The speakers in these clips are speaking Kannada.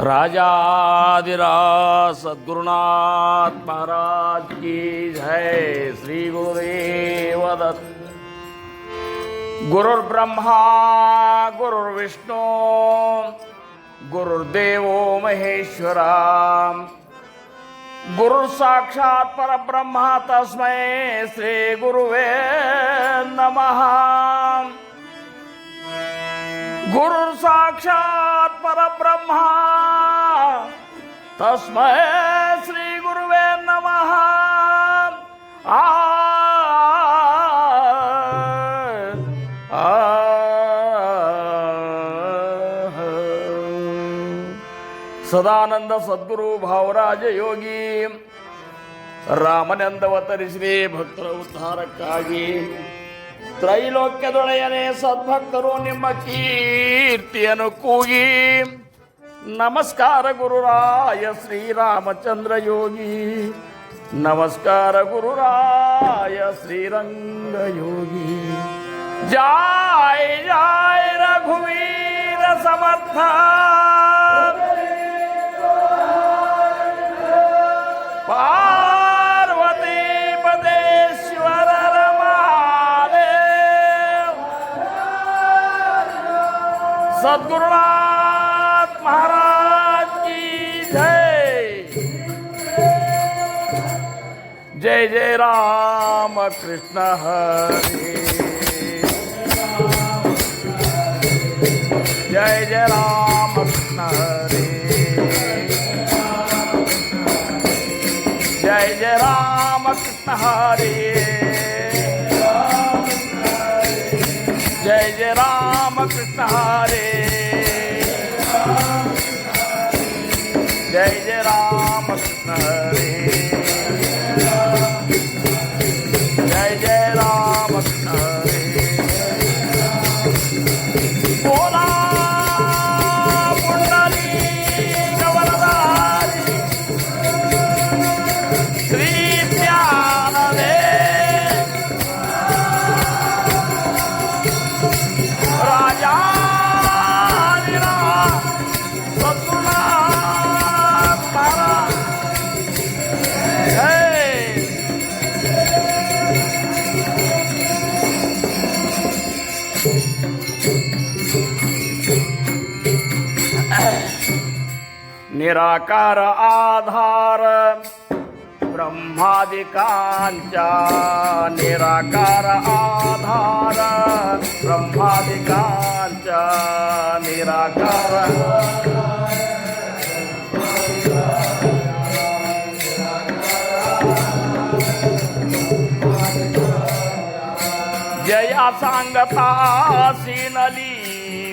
राजाधिराज सद्गुरुनाथ महाराज की जय। श्री गुरुदेव दत्त। गुरुर्ब्रह्मा गुरुर्विष्णू गुरुर्देवो महेश्वरा गुरुर्साक्षात् परब्रह्म तस्मै श्री गुरुवे नमः। गुरुर्साक्षात् परब्रह्म तस्मै श्री गुरुवे नमः। सदानंद सद्गुरु भावराज योगी ರಾಮನೆಂದವತರಿ ಶ್ರೀ ಭಕ್ತರ ಉದ್ಧಾರಕ್ಕಾಗಿ ತ್ರೈಲೋಕ್ಯದೊಡೆಯನೇ ಸದ್ಭಕ್ತರು ನಿಮ್ಮ ಕೀರ್ತಿಯನ್ನು ಕೂಗಿ ನಮಸ್ಕಾರ ಗುರುರಾಯ ಶ್ರೀರಾಮಚಂದ್ರ ಯೋಗಿ ನಮಸ್ಕಾರ ಗುರುರಾಯ ಶ್ರೀರಂಗ ಯೋಗಿ ಜಯ ಜಯ ರಘುವೀರ ಸಮರ್ಥ पार्वती पदेश्वर रमादेव सद्गुरुनाथ महाराज की जय। जय जय राम कृष्ण हरे जय जय राम कृष्ण हरे जय जय राम कृष्ण हरे जय जय राम कृष्ण हरे जय जय राम कृष्ण हरे जय जय राम कृष्ण हरे। बोला निराकार आधार ब्रह्मादिकांचा निराकार आधार ब्रह्मादिकांचा निराकार जया सांगता सिनली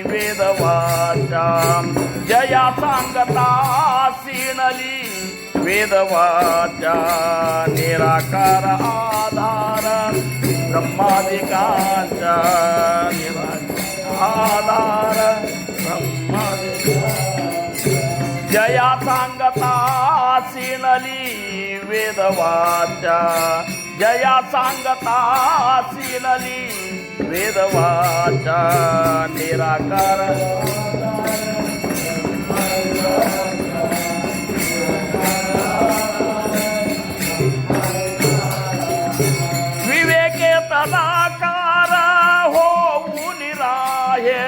वेदवाचा जया सांगता सिनली वेदवाचा निराकार आधार ब्रह्मादिकांचा आधार जया सांगता सिनली वेदवाचा जया सांगता सिनली वेदवाचा निराकार विवेके तदाकार होऊ निराहे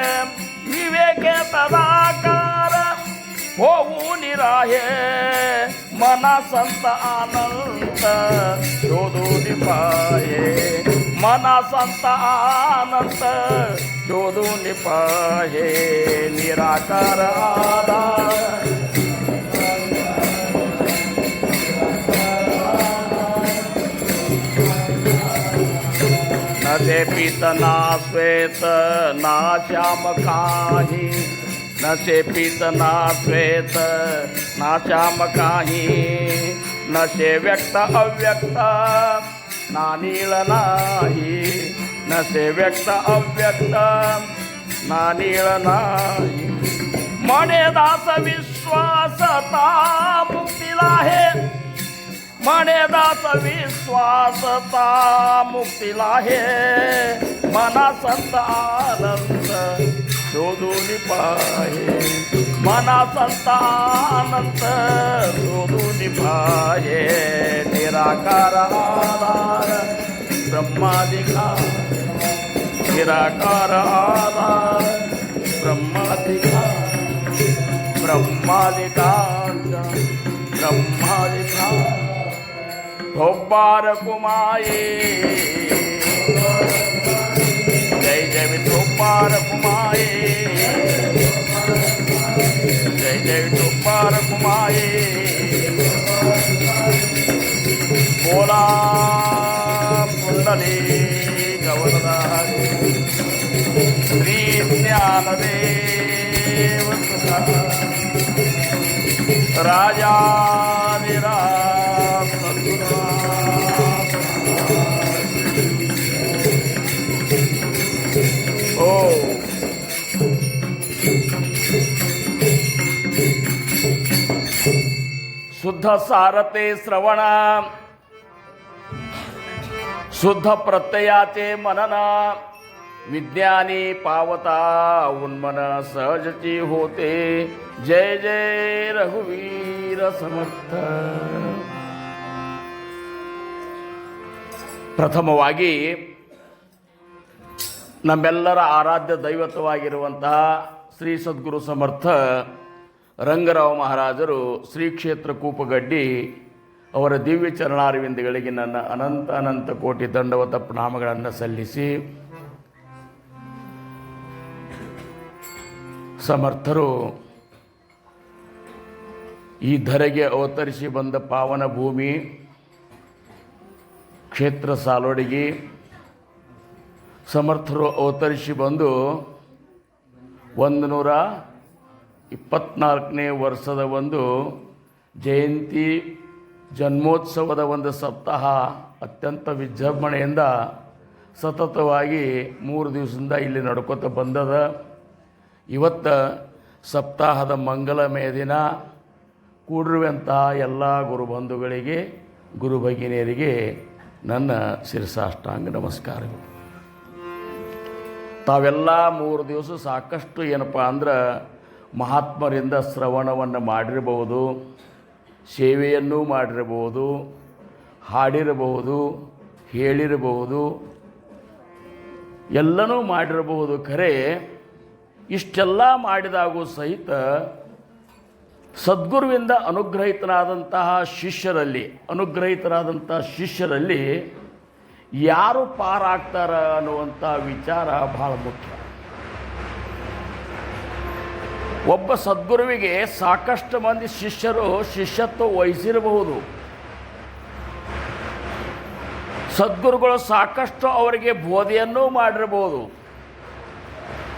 विवेके तदाकार होऊ निराहे मना संत अनंत शोधून पाहे मना संत अनंत शोधून पाहे निराकार आधार न ते पीत ना श्वेत ना श्याम काही न से पीत ना श्वेत ना श्याम काही न से व्यक्त अव्यक्त ना नील नाही न से व्यक्त अव्यक्त ना नील नाही मने दास विश्वासता मुक्तीला आहे मने दास विश्वासता मुक्तीला आहे मना संत आनंद शोध शोधून पाहे मना संतानंत शोधून पाहे निराकार आधार ब्रह्माधिकार निराकार आधार ब्रह्माधिकार ठोब्बार कुमाये जय जय ठोब्बार कुमाये जय जय ठोब्बार कुमाये बोला पुंडली गवरदारी श्री ज्ञानदेव राजा ओ शुद्ध सारते श्रवण शुद्ध प्रत्ययाचे मनन विज्ञानी पावता उन्मन सहजची होते जय जय रघुवीर समर्थ. ಪ್ರಥಮವಾಗಿ ನಮ್ಮೆಲ್ಲರ ಆರಾಧ್ಯ ದೈವತ್ವವಾಗಿರುವಂತಹ ಶ್ರೀ ಸದ್ಗುರು ಸಮರ್ಥ ರಂಗರಾವ್ ಮಹಾರಾಜರು ಶ್ರೀ ಕ್ಷೇತ್ರ ಕೂಪಗಡ್ಡಿ ಅವರ ದಿವ್ಯ ಚರಣಾರವಿಂದಗಳಿಗೆ ನನ್ನ ಅನಂತ ಅನಂತ ಕೋಟಿ ದಂಡವತ ಪ್ರಣಾಮಗಳನ್ನು ಸಲ್ಲಿಸಿ, ಸಮರ್ಥರು ಈ ಧರೆಗೆ ಅವತರಿಸಿ ಬಂದ ಪಾವನ ಭೂಮಿ ಕ್ಷೇತ್ರ ಸಾಲೋಡಿಗೆ ಸಮರ್ಥರು ಅವತರಿಸಿ ಬಂದು 124ನೇ ವರ್ಷದ ಒಂದು ಜಯಂತಿ ಜನ್ಮೋತ್ಸವದ ಒಂದು ಸಪ್ತಾಹ ಅತ್ಯಂತ ವಿಜೃಂಭಣೆಯಿಂದ ಸತತವಾಗಿ 3 ದಿವಸದಿಂದ ಇಲ್ಲಿ ನಡ್ಕೋತ ಬಂದದ. ಇವತ್ತು ಸಪ್ತಾಹದ ಮಂಗಲಮಯ ದಿನ. ಕೂಡಿರುವಂತಹ ಎಲ್ಲ ಗುರುಬಂಧುಗಳಿಗೆ ಗುರು ಭಗಿನಿಯರಿಗೆ ನನ್ನ ಶಿರಸಾಷ್ಟಾಂಗ ನಮಸ್ಕಾರಗಳು. ತಾವೆಲ್ಲ 3 ದಿವಸ ಸಾಕಷ್ಟು ಏನಪ್ಪ ಅಂದ್ರೆ ಮಹಾತ್ಮರಿಂದ ಶ್ರವಣವನ್ನು ಮಾಡಿರಬಹುದು, ಸೇವೆಯನ್ನೂ ಮಾಡಿರಬಹುದು, ಹಾಡಿರಬಹುದು, ಹೇಳಿರಬಹುದು, ಎಲ್ಲನೂ ಮಾಡಿರಬಹುದು. ಖರೆ ಇಷ್ಟೆಲ್ಲ ಮಾಡಿದಾಗೂ ಸಹಿತ ಸದ್ಗುರುವಿಂದ ಅನುಗ್ರಹಿತರಾದಂತಹ ಶಿಷ್ಯರಲ್ಲಿ ಯಾರು ಪಾರಾಗ್ತಾರ ಅನ್ನುವಂಥ ವಿಚಾರ ಬಹಳ ಮುಖ್ಯ. ಒಬ್ಬ ಸದ್ಗುರುವಿಗೆ ಸಾಕಷ್ಟು ಮಂದಿ ಶಿಷ್ಯರು ಶಿಷ್ಯತ್ವ ವಹಿಸಿರಬಹುದು. ಸದ್ಗುರುಗಳು ಸಾಕಷ್ಟು ಅವರಿಗೆ ಬೋಧೆಯನ್ನೂ ಮಾಡಿರಬಹುದು.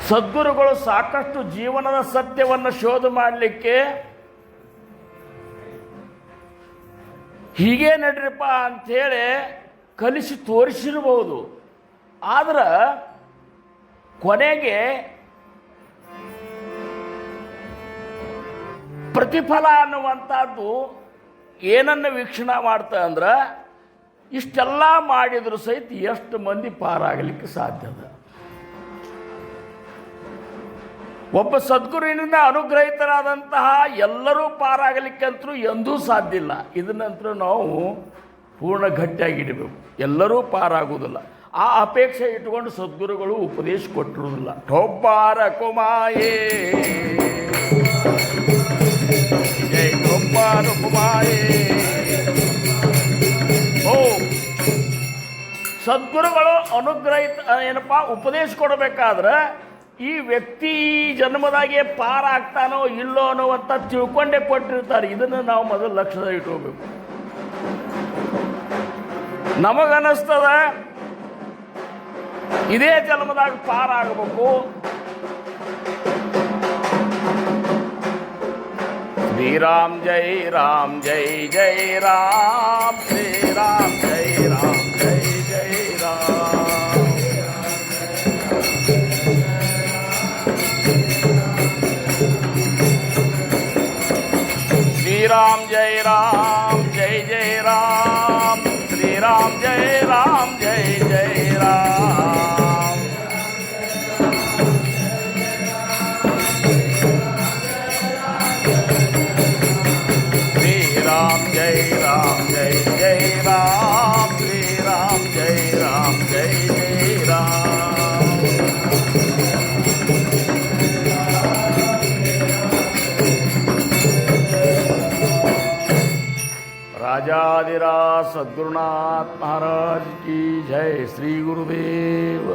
ಸದ್ಗುರುಗಳು ಸಾಕಷ್ಟು ಜೀವನದ ಸತ್ಯವನ್ನು ಶೋಧ ಮಾಡಲಿಕ್ಕೆ ಹೀಗೆ ನಡ್ರಿಪ್ಪ ಅಂಥೇಳಿ ಕಲಿಸಿ ತೋರಿಸಿರಬಹುದು. ಆದ್ರೆ ಕೊನೆಗೆ ಪ್ರತಿಫಲ ಅನ್ನುವಂಥದ್ದು ಏನನ್ನು ವೀಕ್ಷಣೆ ಮಾಡ್ತಾ ಅಂದ್ರೆ ಇಷ್ಟೆಲ್ಲ ಮಾಡಿದರೂ ಸಹಿತ ಎಷ್ಟು ಮಂದಿ ಪಾರಾಗಲಿಕ್ಕೆ ಸಾಧ್ಯದ. ಒಬ್ಬ ಸದ್ಗುರುವಿನಿಂದ ಅನುಗ್ರಹಿತರಾದಂತಹ ಎಲ್ಲರೂ ಪಾರಾಗಲಿಕ್ಕಂತರೂ ಎಂದೂ ಸಾಧ್ಯ ಇಲ್ಲ. ಇದನ್ನಂತರೂ ನಾವು ಪೂರ್ಣ ಗಟ್ಟಿಯಾಗಿಡಬೇಕು. ಎಲ್ಲರೂ ಪಾರಾಗುವುದಿಲ್ಲ. ಆ ಅಪೇಕ್ಷೆ ಇಟ್ಟುಕೊಂಡು ಸದ್ಗುರುಗಳು ಉಪದೇಶ ಕೊಟ್ಟಿರುವುದಿಲ್ಲ. ಠೊಬ್ಬಾರ ಕುಮಾಯೇ ಜೈ ಠೊಬ್ಬಾರ ಕುಮಾಯೇ. ಓ ಸದ್ಗುರುಗಳು ಅನುಗ್ರಹಿತ ಏನಪ್ಪ ಉಪದೇಶ ಕೊಡಬೇಕಾದ್ರೆ ಈ ವ್ಯಕ್ತಿ ಜನ್ಮದಾಗೆ ಪಾರಾಗ್ತಾನೋ ಇಲ್ಲೋ ಅನ್ನೋವಂಥ ತಿಳ್ಕೊಂಡೇ ಕೊಟ್ಟಿರ್ತಾರೆ. ಇದನ್ನು ನಾವು ಮೊದಲು ಲಕ್ಷ್ಯದಲ್ಲಿ ಇಟ್ಕೋಬೇಕು. ನಮಗನ್ನಿಸ್ತದ ಇದೇ ಜನ್ಮದಾಗ ಪಾರಾಗಬೇಕು. ಶ್ರೀರಾಮ್ ಜೈ ರಾಮ್ ಜೈ ಜೈ ರಾಮ್ ಶ್ರೀರಾಮ್ ಜೈ ರಾಮ್ ಜೈ ಜೈ ರಾಮ್. श्रीराम जय राम जय जय राम श्रीराम जय राम जय जय राम राधिराज सद्गुरुनाथ महाराज की जय. श्री गुरुदेव.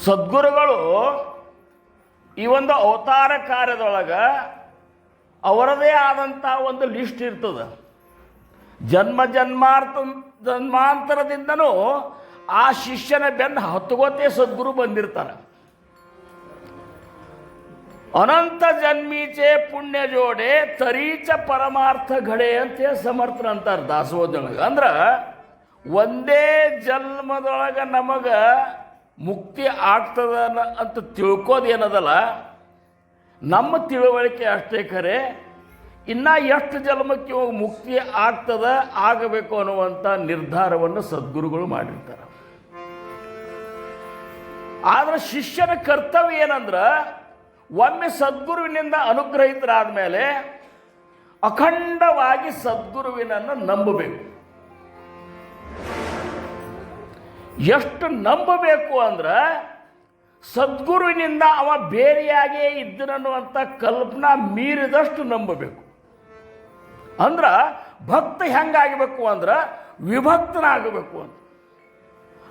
ಸದ್ಗುರುಗಳು ಈ ಒಂದು ಅವತಾರ ಕಾರ್ಯದೊಳಗೆ ಅವರದೇ ಆದಂಥ ಒಂದು ಲಿಸ್ಟ್ ಇರ್ತದೆ. ಜನ್ಮಾಂತರದಿಂದನೂ ಆ ಶಿಷ್ಯನ ಬೆನ್ನು ಹತ್ತುಗೋತೆ ಸದ್ಗುರು ಬಂದಿರ್ತಾರೆ. ಅನಂತ ಜನ್ಮೀಚೆ ಪುಣ್ಯ ಜೋಡೆ ತರೀಚ ಪರಮಾರ್ಥ ಘಡೆ ಅಂತ ಸಮರ್ಥನ ಅಂತಾರೆ ದಾಸೋಹದೊಳಗೆ. ಅಂದ್ರೆ ಒಂದೇ ಜನ್ಮದೊಳಗೆ ನಮಗೆ ಮುಕ್ತಿ ಆಗ್ತದ ಅಂತ ತಿಳ್ಕೋದೇನದಲ್ಲ, ನಮ್ಮ ತಿಳುವಳಿಕೆ ಅಷ್ಟೇ ಖರೆ. ಇನ್ನು ಎಷ್ಟು ಜನ್ಮಕ್ಕೆ ಮುಕ್ತಿ ಆಗ್ತದ ಆಗಬೇಕು ಅನ್ನುವಂಥ ನಿರ್ಧಾರವನ್ನು ಸದ್ಗುರುಗಳು ಮಾಡಿರ್ತಾರೆ. ಆದರೆ ಶಿಷ್ಯನ ಕರ್ತವ್ಯ ಏನಂದ್ರೆ, ಒಮ್ಮೆ ಸದ್ಗುರುವಿನಿಂದ ಅನುಗ್ರಹಿತರಾದ ಮೇಲೆ ಅಖಂಡವಾಗಿ ಸದ್ಗುರುವಿನನ್ನು ನಂಬಬೇಕು. ಎಷ್ಟು ನಂಬಬೇಕು ಅಂದ್ರೆ, ಸದ್ಗುರುವಿನಿಂದ ಅವ ಬೇರೆಯಾಗೇ ಇದ್ದನನ್ನುವಂಥ ಕಲ್ಪನಾ ಮೀರಿದಷ್ಟು ನಂಬಬೇಕು. ಅಂದ್ರೆ ಭಕ್ತ ಹೆಂಗಾಗಬೇಕು ಅಂದ್ರೆ ವಿಭಕ್ತನಾಗಬೇಕು ಅಂತ.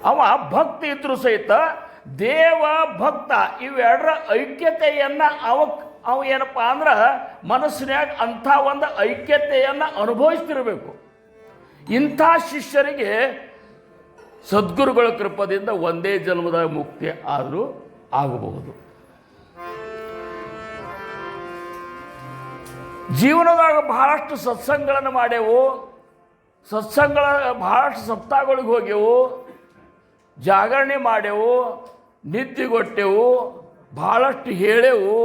ಅವ ಭಕ್ತಿ ಇದ್ರೂ ಸಹಿತ ದೇವ ಭಕ್ತ ಇವೆರಡರ ಐಕ್ಯತೆಯನ್ನು ಅವ ಏನಪ್ಪ ಅಂದ್ರೆ ಮನಸ್ಸಿನಾಗ ಅಂಥ ಒಂದು ಐಕ್ಯತೆಯನ್ನು ಅನುಭವಿಸ್ತಿರಬೇಕು. ಇಂಥ ಶಿಷ್ಯರಿಗೆ ಸದ್ಗುರುಗಳ ಕೃಪದಿಂದ ಒಂದೇ ಜನ್ಮದ ಮುಕ್ತಿ ಆದರೂ ಆಗಬಹುದು. ಜೀವನದಾಗ ಬಹಳಷ್ಟು ಸತ್ಸಂಗಗಳನ್ನು ಮಾಡ್ಯೆವು, ಬಹಳಷ್ಟು ಸಪ್ತಾಹಗಳಿಗೆ ಹೋಗ್ಯೆವು, ಜಾಗರಣೆ ಮಾಡ್ಯೆವು, ನಿದ್ದೆಗೊಟ್ಟೆವು, ಭಾಳಷ್ಟು ಹೇಳೆವು,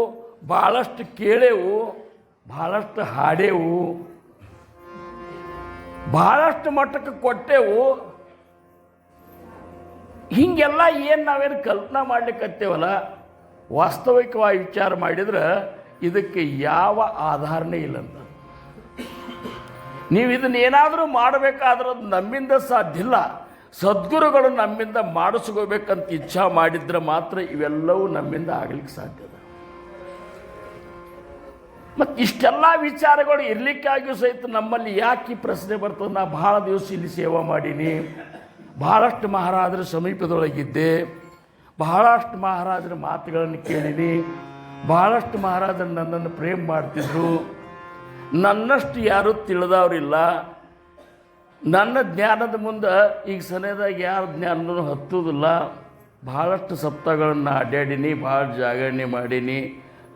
ಭಾಳಷ್ಟು ಕೇಳೆವು, ಭಾಳಷ್ಟು ಹಾಡೆವು, ಭಾಳಷ್ಟು ಮಟ್ಟಕ್ಕೆ ಕೊಟ್ಟೆವು. ಹೀಗೆಲ್ಲ ಏನು ನಾವೇನು ಕಲ್ಪನಾ ಮಾಡ್ಲಿಕ್ಕತ್ತೇವಲ್ಲ, ವಾಸ್ತವಿಕವಾಗಿ ವಿಚಾರ ಮಾಡಿದ್ರೆ ಇದಕ್ಕೆ ಯಾವ ಆಧಾರನೇ ಇಲ್ಲಂತ. ನೀವು ಇದನ್ನ ಏನಾದರೂ ಮಾಡಬೇಕಾದ್ರೆ ಅದು ನಮ್ಮಿಂದ ಸಾಧ್ಯ ಇಲ್ಲ. ಸದ್ಗುರುಗಳು ನಮ್ಮಿಂದ ಮಾಡಿಸ್ಕೋಬೇಕಂತ ಇಚ್ಛಾ ಮಾಡಿದ್ರೆ ಮಾತ್ರ ಇವೆಲ್ಲವೂ ನಮ್ಮಿಂದ ಆಗ್ಲಿಕ್ಕೆ ಸಾಧ್ಯ. ಮತ್ತು ಇಷ್ಟೆಲ್ಲ ವಿಚಾರಗಳು ಇರಲಿಕ್ಕಾಗಿಯೂ ಸಹಿತ ನಮ್ಮಲ್ಲಿ ಯಾಕೆ ಈ ಪ್ರಶ್ನೆ ಬರ್ತದೆ? ನಾ ಭಾಳ ದಿವಸ ಇಲ್ಲಿ ಸೇವಾ ಮಾಡೀನಿ, ಬಹಳಷ್ಟು ಮಹಾರಾಜರ ಸಮೀಪದೊಳಗಿದ್ದೆ, ಬಹಳಷ್ಟು ಮಹಾರಾಜರ ಮಾತುಗಳನ್ನು ಕೇಳೀನಿ, ಬಹಳಷ್ಟು ಮಹಾರಾಜರು ನನ್ನನ್ನು ಪ್ರೇಮ ಮಾಡ್ತಿದ್ರು. ನನ್ನಷ್ಟು ಯಾರೂ ತಿಳಿದವರಿಲ್ಲ. ನನ್ನ ಜ್ಞಾನದ ಮುಂದೆ ಈಗ ಸಮಯದಾಗ ಯಾರ ಜ್ಞಾನನೂ ಹತ್ತುವುದಿಲ್ಲ. ಭಾಳಷ್ಟು ಸಪ್ತಾಹಗಳನ್ನು ಅಡ್ಡಾಡೀನಿ, ಭಾಳ ಜಾಗರಣೆ ಮಾಡೀನಿ.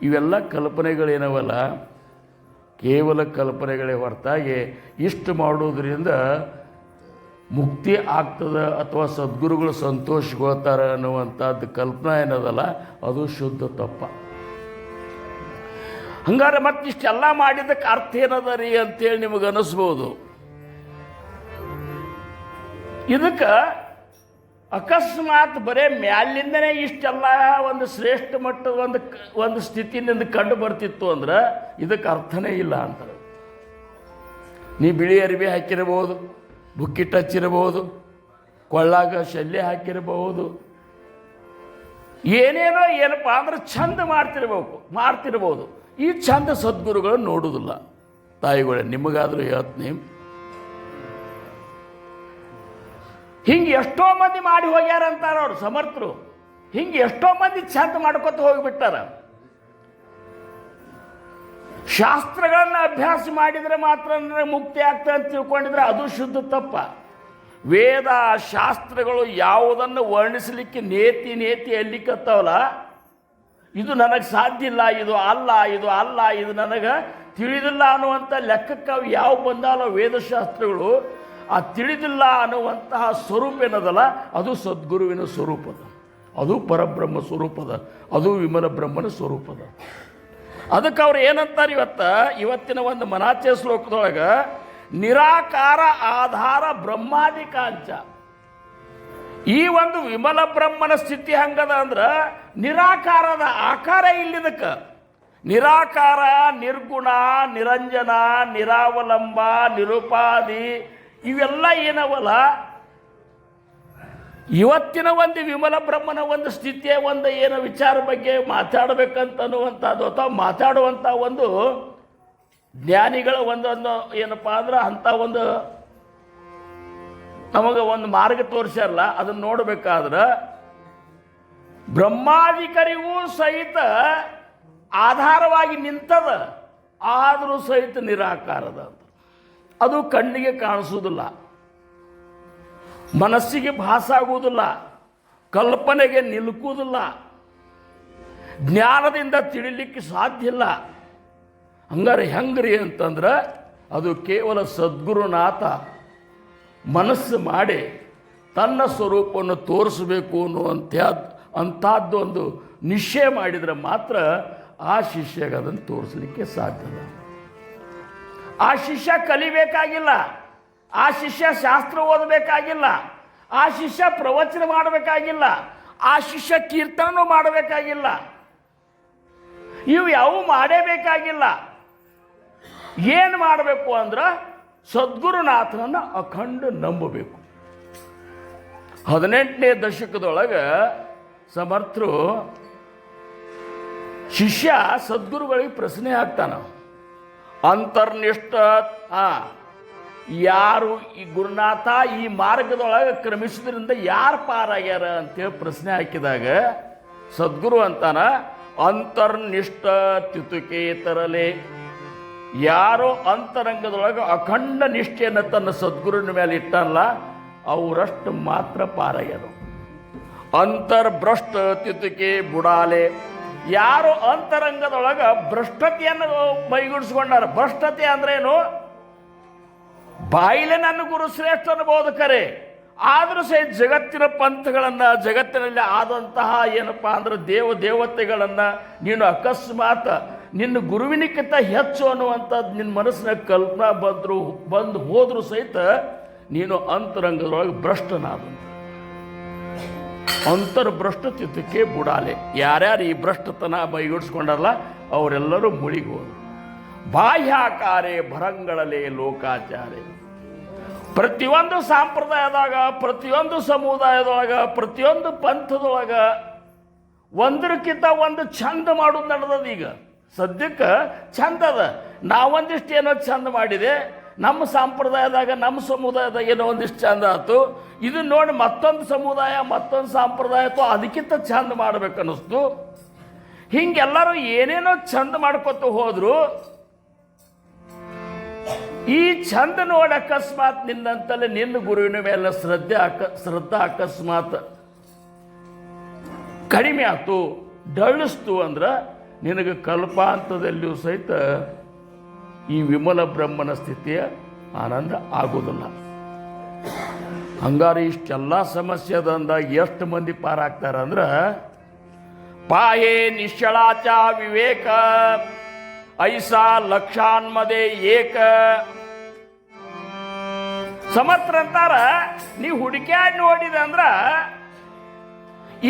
ಇವೆಲ್ಲ ಕಲ್ಪನೆಗಳೇನವಲ್ಲ, ಕೇವಲ ಕಲ್ಪನೆಗಳೇ ಹೊರತಾಗಿ ಇಷ್ಟು ಮಾಡೋದ್ರಿಂದ ಮುಕ್ತಿ ಆಗ್ತದೆ ಅಥವಾ ಸದ್ಗುರುಗಳು ಸಂತೋಷಗೊಳ್ತಾರೆ ಅನ್ನುವಂಥದ್ದು ಕಲ್ಪನಾ ಏನದಲ್ಲ, ಅದು ಶುದ್ಧ ತಪ್ಪ. ಹಂಗಾರೆ ಮತ್ತಿಷ್ಟೆಲ್ಲ ಮಾಡಿದ್ದಕ್ಕೆ ಅರ್ಥ ಏನದ ರೀ ಅಂತೇಳಿ ನಿಮಗೆ ಅನ್ನಿಸ್ಬೋದು. ಇದಕ್ಕೆ ಅಕಸ್ಮಾತ್ ಬರೇ ಮ್ಯಾಲಿಂದನೇ ಇಷ್ಟೆಲ್ಲ ಒಂದು ಶ್ರೇಷ್ಠ ಮಟ್ಟದ ಒಂದು ಸ್ಥಿತಿಯಿಂದ ಕಂಡು ಬರ್ತಿತ್ತು ಅಂದ್ರೆ ಇದಕ್ಕೆ ಅರ್ಥನೇ ಇಲ್ಲ ಅಂತಾರೆ. ನೀ ಬಿಳಿ ಅರಿವಿ ಹಾಕಿರಬಹುದು, ಬುಕ್ಕಿಟ್ಟು ಹಚ್ಚಿರಬಹುದು, ಕೊಳ್ಳಾಗ ಶಲ್ಯ ಹಾಕಿರಬಹುದು, ಏನೇನೋ ಏನಪ್ಪ ಅಂದ್ರೆ ಚಂದ ಮಾಡ್ತಿರ್ಬೋದು. ಈ ಚಂದ ಸದ್ಗುರುಗಳು ನೋಡುವುದಿಲ್ಲ. ತಾಯಿಗಳೇ, ನಿಮಗಾದರೂ ಹೇಳ್ತೀನಿ, ಹಿಂಗೆ ಎಷ್ಟೋ ಮಂದಿ ಮಾಡಿ ಹೋಗ್ಯಾರ ಅಂತಾರ ಅವ್ರು ಸಮರ್ಥರು. ಹಿಂಗೆ ಎಷ್ಟೋ ಮಂದಿ ಚಂದ ಮಾಡ್ಕೊತ ಹೋಗಿಬಿಟ್ಟಾರ. ಶಾಸ್ತ್ರಗಳನ್ನು ಅಭ್ಯಾಸ ಮಾಡಿದರೆ ಮಾತ್ರ ಮುಕ್ತಿ ಆಗ್ತದೆ ಅಂತ ತಿಳ್ಕೊಂಡಿದ್ರೆ ಅದು ಶುದ್ಧ ತಪ್ಪ. ವೇದ ಶಾಸ್ತ್ರಗಳು ಯಾವುದನ್ನು ವರ್ಣಿಸಲಿಕ್ಕೆ ನೇತಿ ಅಲ್ಲಿಕತ್ತವಲ್ಲ, ಇದು ನನಗೆ ಸಾಧ್ಯ ಇಲ್ಲ, ಇದು ಅಲ್ಲ, ಇದು ನನಗೆ ತಿಳಿದಿಲ್ಲ ಅನ್ನುವಂಥ ಲೆಕ್ಕಕ್ಕೆ ಅವು ಯಾವ ಬಂದಾಲ ವೇದಶಾಸ್ತ್ರಗಳು, ಆ ತಿಳಿದಿಲ್ಲ ಅನ್ನುವಂತಹ ಸ್ವರೂಪ ಏನದಲ್ಲ, ಅದು ಸದ್ಗುರುವಿನ ಸ್ವರೂಪದ, ಅದು ಪರಬ್ರಹ್ಮ ಸ್ವರೂಪದ, ಅದು ವಿಮಲ ಬ್ರಹ್ಮನ ಸ್ವರೂಪದ. ಅದಕ್ಕೆ ಅವ್ರು ಏನಂತಾರೆ ಇವತ್ತಿನ ಒಂದು ಮನಾಚೆ ಶ್ಲೋಕದೊಳಗೆ, ನಿರಾಕಾರ ಆಧಾರ ಬ್ರಹ್ಮಾದಿಕಾಂಚ. ಈ ಒಂದು ವಿಮಲ ಬ್ರಹ್ಮನ ಸ್ಥಿತಿ ಹಂಗದ ಅಂದ್ರೆ ನಿರಾಕಾರದ ಆಕಾರ ಇಲ್ಲಿದಕ್ಕೆ. ನಿರಾಕಾರ, ನಿರ್ಗುಣ, ನಿರಂಜನ, ನಿರಾವಲಂಬ, ನಿರುಪಾದಿ ಇವೆಲ್ಲ ಏನವಲ್ಲ ಇವತ್ತಿನ ಒಂದು ವಿಮಲ ಬ್ರಹ್ಮನ ಒಂದು ಸ್ಥಿತಿಯ ಒಂದು ಏನೋ ವಿಚಾರ ಬಗ್ಗೆ ಮಾತಾಡಬೇಕಂತ ಅನ್ನುವಂಥದ್ದು ಅಥವಾ ಮಾತಾಡುವಂಥ ಒಂದು ಜ್ಞಾನಿಗಳ ಒಂದೊಂದು ಏನಪ್ಪ ಅಂದ್ರೆ ಅಂಥ ಒಂದು ನಮಗೆ ಒಂದು ಮಾರ್ಗ ತೋರಿಸ್ಯಾರಲ್ಲ, ಅದನ್ನು ನೋಡಬೇಕಾದ್ರೆ ಬ್ರಹ್ಮಾಧಿಕರಿಗೂ ಸಹಿತ ಆಧಾರವಾಗಿ ನಿಂತದ, ಆದರೂ ಸಹಿತ ನಿರಾಕಾರದ. ಅದು ಕಣ್ಣಿಗೆ ಕಾಣಿಸುವುದಿಲ್ಲ, ಮನಸ್ಸಿಗೆ ಭಾಸಾಗುವುದಿಲ್ಲ, ಕಲ್ಪನೆಗೆ ನಿಲುಕುವುದಿಲ್ಲ, ಜ್ಞಾನದಿಂದ ತಿಳಿಲಿಕ್ಕೆ ಸಾಧ್ಯ ಇಲ್ಲ. ಹಂಗಾರೆ ಹೆಂಗ್ರಿ ಅಂತಂದ್ರೆ ಅದು ಕೇವಲ ಸದ್ಗುರುನಾಥ ಮನಸ್ಸು ಮಾಡಿ ತನ್ನ ಸ್ವರೂಪವನ್ನು ತೋರಿಸಬೇಕು ಅಂಥದ್ದು ಒಂದು ನಿಶ್ಚಯ ಮಾಡಿದರೆ ಮಾತ್ರ ಆ ಶಿಷ್ಯಗೆ ಅದನ್ನು ತೋರಿಸಲಿಕ್ಕೆ ಸಾಧ್ಯ. ಆ ಶಿಷ್ಯ ಕಲಿಬೇಕಾಗಿಲ್ಲ, ಆ ಶಿಷ್ಯ ಶಾಸ್ತ್ರ ಓದಬೇಕಾಗಿಲ್ಲ, ಆ ಶಿಷ್ಯ ಪ್ರವಚನ ಮಾಡಬೇಕಾಗಿಲ್ಲ, ಆ ಶಿಷ್ಯ ಕೀರ್ತನೂ ಮಾಡಬೇಕಾಗಿಲ್ಲ, ಇವು ಯಾವ ಮಾಡೇಬೇಕಾಗಿಲ್ಲ. ಏನು ಮಾಡಬೇಕು ಅಂದ್ರೆ ಸದ್ಗುರುನಾಥನನ್ನು ಅಖಂಡ ನಂಬಬೇಕು. 18ನೇ ದಶಕದೊಳಗೆ ಸಮರ್ಥರು ಶಿಷ್ಯ ಸದ್ಗುರುಗಳಿಗೆ ಪ್ರಶ್ನೆ ಹಾಕ್ತಾನ, ಅಂತರ್ನಿಷ್ಠ ಯಾರು ಈ ಗುರುನಾಥ ಈ ಮಾರ್ಗದೊಳಗೆ ಕ್ರಮಿಸೋದ್ರಿಂದ ಯಾರು ಪಾರಾಗ್ಯಾರ ಅಂತೇಳಿ ಪ್ರಶ್ನೆ ಹಾಕಿದಾಗ ಸದ್ಗುರು ಅಂತಾನ, ಅಂತರ್ನಿಷ್ಠ ತಿತುಕೆ ತರಲೆ, ಯಾರು ಅಂತರಂಗದೊಳಗೆ ಅಖಂಡ ನಿಷ್ಠೆಯನ್ನು ತನ್ನ ಸದ್ಗುರುವಿನ ಮೇಲೆ ಇಟ್ಟಲ್ಲ ಅವರಷ್ಟು ಮಾತ್ರ ಪಾರಾಗ್ಯಾರು. ಅಂತರ್ಭ್ರಷ್ಟ ತಿತುಕೆ ಬುಡಾಲೆ, ಯಾರು ಅಂತರಂಗದೊಳಗೆ ಭ್ರಷ್ಟತೆಯನ್ನು ಮೈಗೂಡಿಸ್ಕೊಂಡಾರ. ಭ್ರಷ್ಟತೆ ಅಂದ್ರೇನು? ಬಾಯಿಲೆ ನನ್ನ ಗುರು ಶ್ರೇಷ್ಠ ಅನ್ಬೋದು ಕರೆ, ಆದರೂ ಸಹಿತ ಜಗತ್ತಿನ ಪಂಥಗಳನ್ನು, ಜಗತ್ತಿನಲ್ಲಿ ಆದಂತಹ ಏನಪ್ಪ ಅಂದ್ರೆ ದೇವತೆಗಳನ್ನು ನೀನು ಅಕಸ್ಮಾತ್ ನಿನ್ನ ಗುರುವಿನಕ್ಕಿಂತ ಹೆಚ್ಚು ಅನ್ನುವಂಥದ್ದು ನಿನ್ನ ಮನಸ್ಸಿನ ಕಲ್ಪನಾ ಬಂದು ಹೋದರೂ ಸಹಿತ ನೀನು ಅಂತರಂಗದೊಳಗೆ ಭ್ರಷ್ಟನಾದ. ಅಂತರ್ಭ್ರಷ್ಟ ಚಿತ್ತಕ್ಕೆ ಬುಡಾಲೆ, ಯಾರ್ಯಾರು ಈ ಭ್ರಷ್ಟತನ ಬೈಗೂಡಿಸ್ಕೊಂಡಲ್ಲ ಅವರೆಲ್ಲರೂ ಮುಳಿಗೋದು. ಬಾಹ್ಯಾಕಾರೆ ಭರಂಗಳಲೆ ಲೋಕಾಚಾರೆ, ಪ್ರತಿಯೊಂದು ಸಂಪ್ರದಾಯದಾಗ, ಪ್ರತಿಯೊಂದು ಸಮುದಾಯದೊಳಗ, ಪ್ರತಿಯೊಂದು ಪಂಥದೊಳಗ ಒಂದಕ್ಕಿಂತ ಒಂದು ಚಂದ ಮಾಡೋದು ನಡೆದದ. ಈಗ ಸದ್ಯಕ್ಕೆ ಚಂದ ಅದ, ನಾವೊಂದಿಷ್ಟು ಏನೋ ಚಂದ ಮಾಡಿದೆ, ನಮ್ಮ ಸಂಪ್ರದಾಯದಾಗ ನಮ್ಮ ಸಮುದಾಯದಾಗ ಏನೋ ಒಂದಿಷ್ಟು ಚಂದ ಆಯ್ತು, ಇದನ್ನ ನೋಡಿ ಮತ್ತೊಂದು ಸಮುದಾಯ ಮತ್ತೊಂದು ಸಂಪ್ರದಾಯ ಅದಕ್ಕಿಂತ ಚಂದ ಮಾಡ್ಬೇಕನ್ನಿಸ್ತು. ಹಿಂಗೆಲ್ಲರೂ ಏನೇನೋ ಚಂದ ಮಾಡ್ಕೊತ ಹೋದ್ರು. ಈ ಚಂದ ನೋಡಿ ಅಕಸ್ಮಾತ್ ನಿನ್ನಂತಲೇ ನಿನ್ನ ಗುರುವಿನ ಮೇಲೆ ಶ್ರದ್ಧಾ ಅಕಸ್ಮಾತ್ ಕಡಿಮೆ ಆಯ್ತು, ಡಳಿಸ್ತು ಅಂದ್ರೆ ನಿನಗೆ ಕಲ್ಪಾಂತದಲ್ಲಿಯೂ ಸಹಿತ ಈ ವಿಮಲ ಬ್ರಹ್ಮನ ಸ್ಥಿತಿಯ ಆನಂದ ಆಗೋದಿಲ್ಲ. ಹಂಗಾರೆ ಇಷ್ಟೆಲ್ಲ ಸಮಸ್ಯೆ ಅದಂದಾಗ ಎಷ್ಟು ಮಂದಿ ಪಾರಾಗ್ತಾರೆ ಅಂದ್ರೆ, ಪಾಯೇ ನಿಶ್ಚಳಾಚ ವಿವೇಕ ಐಸಾ ಲಕ್ಷಾನ್ಮದೆ ಏಕ. ಸಮರ್ಥರಂತಾರ, ನೀವು ಹುಡುಕ್ಯಾಡಿ ನೋಡಿದೆ ಅಂದ್ರ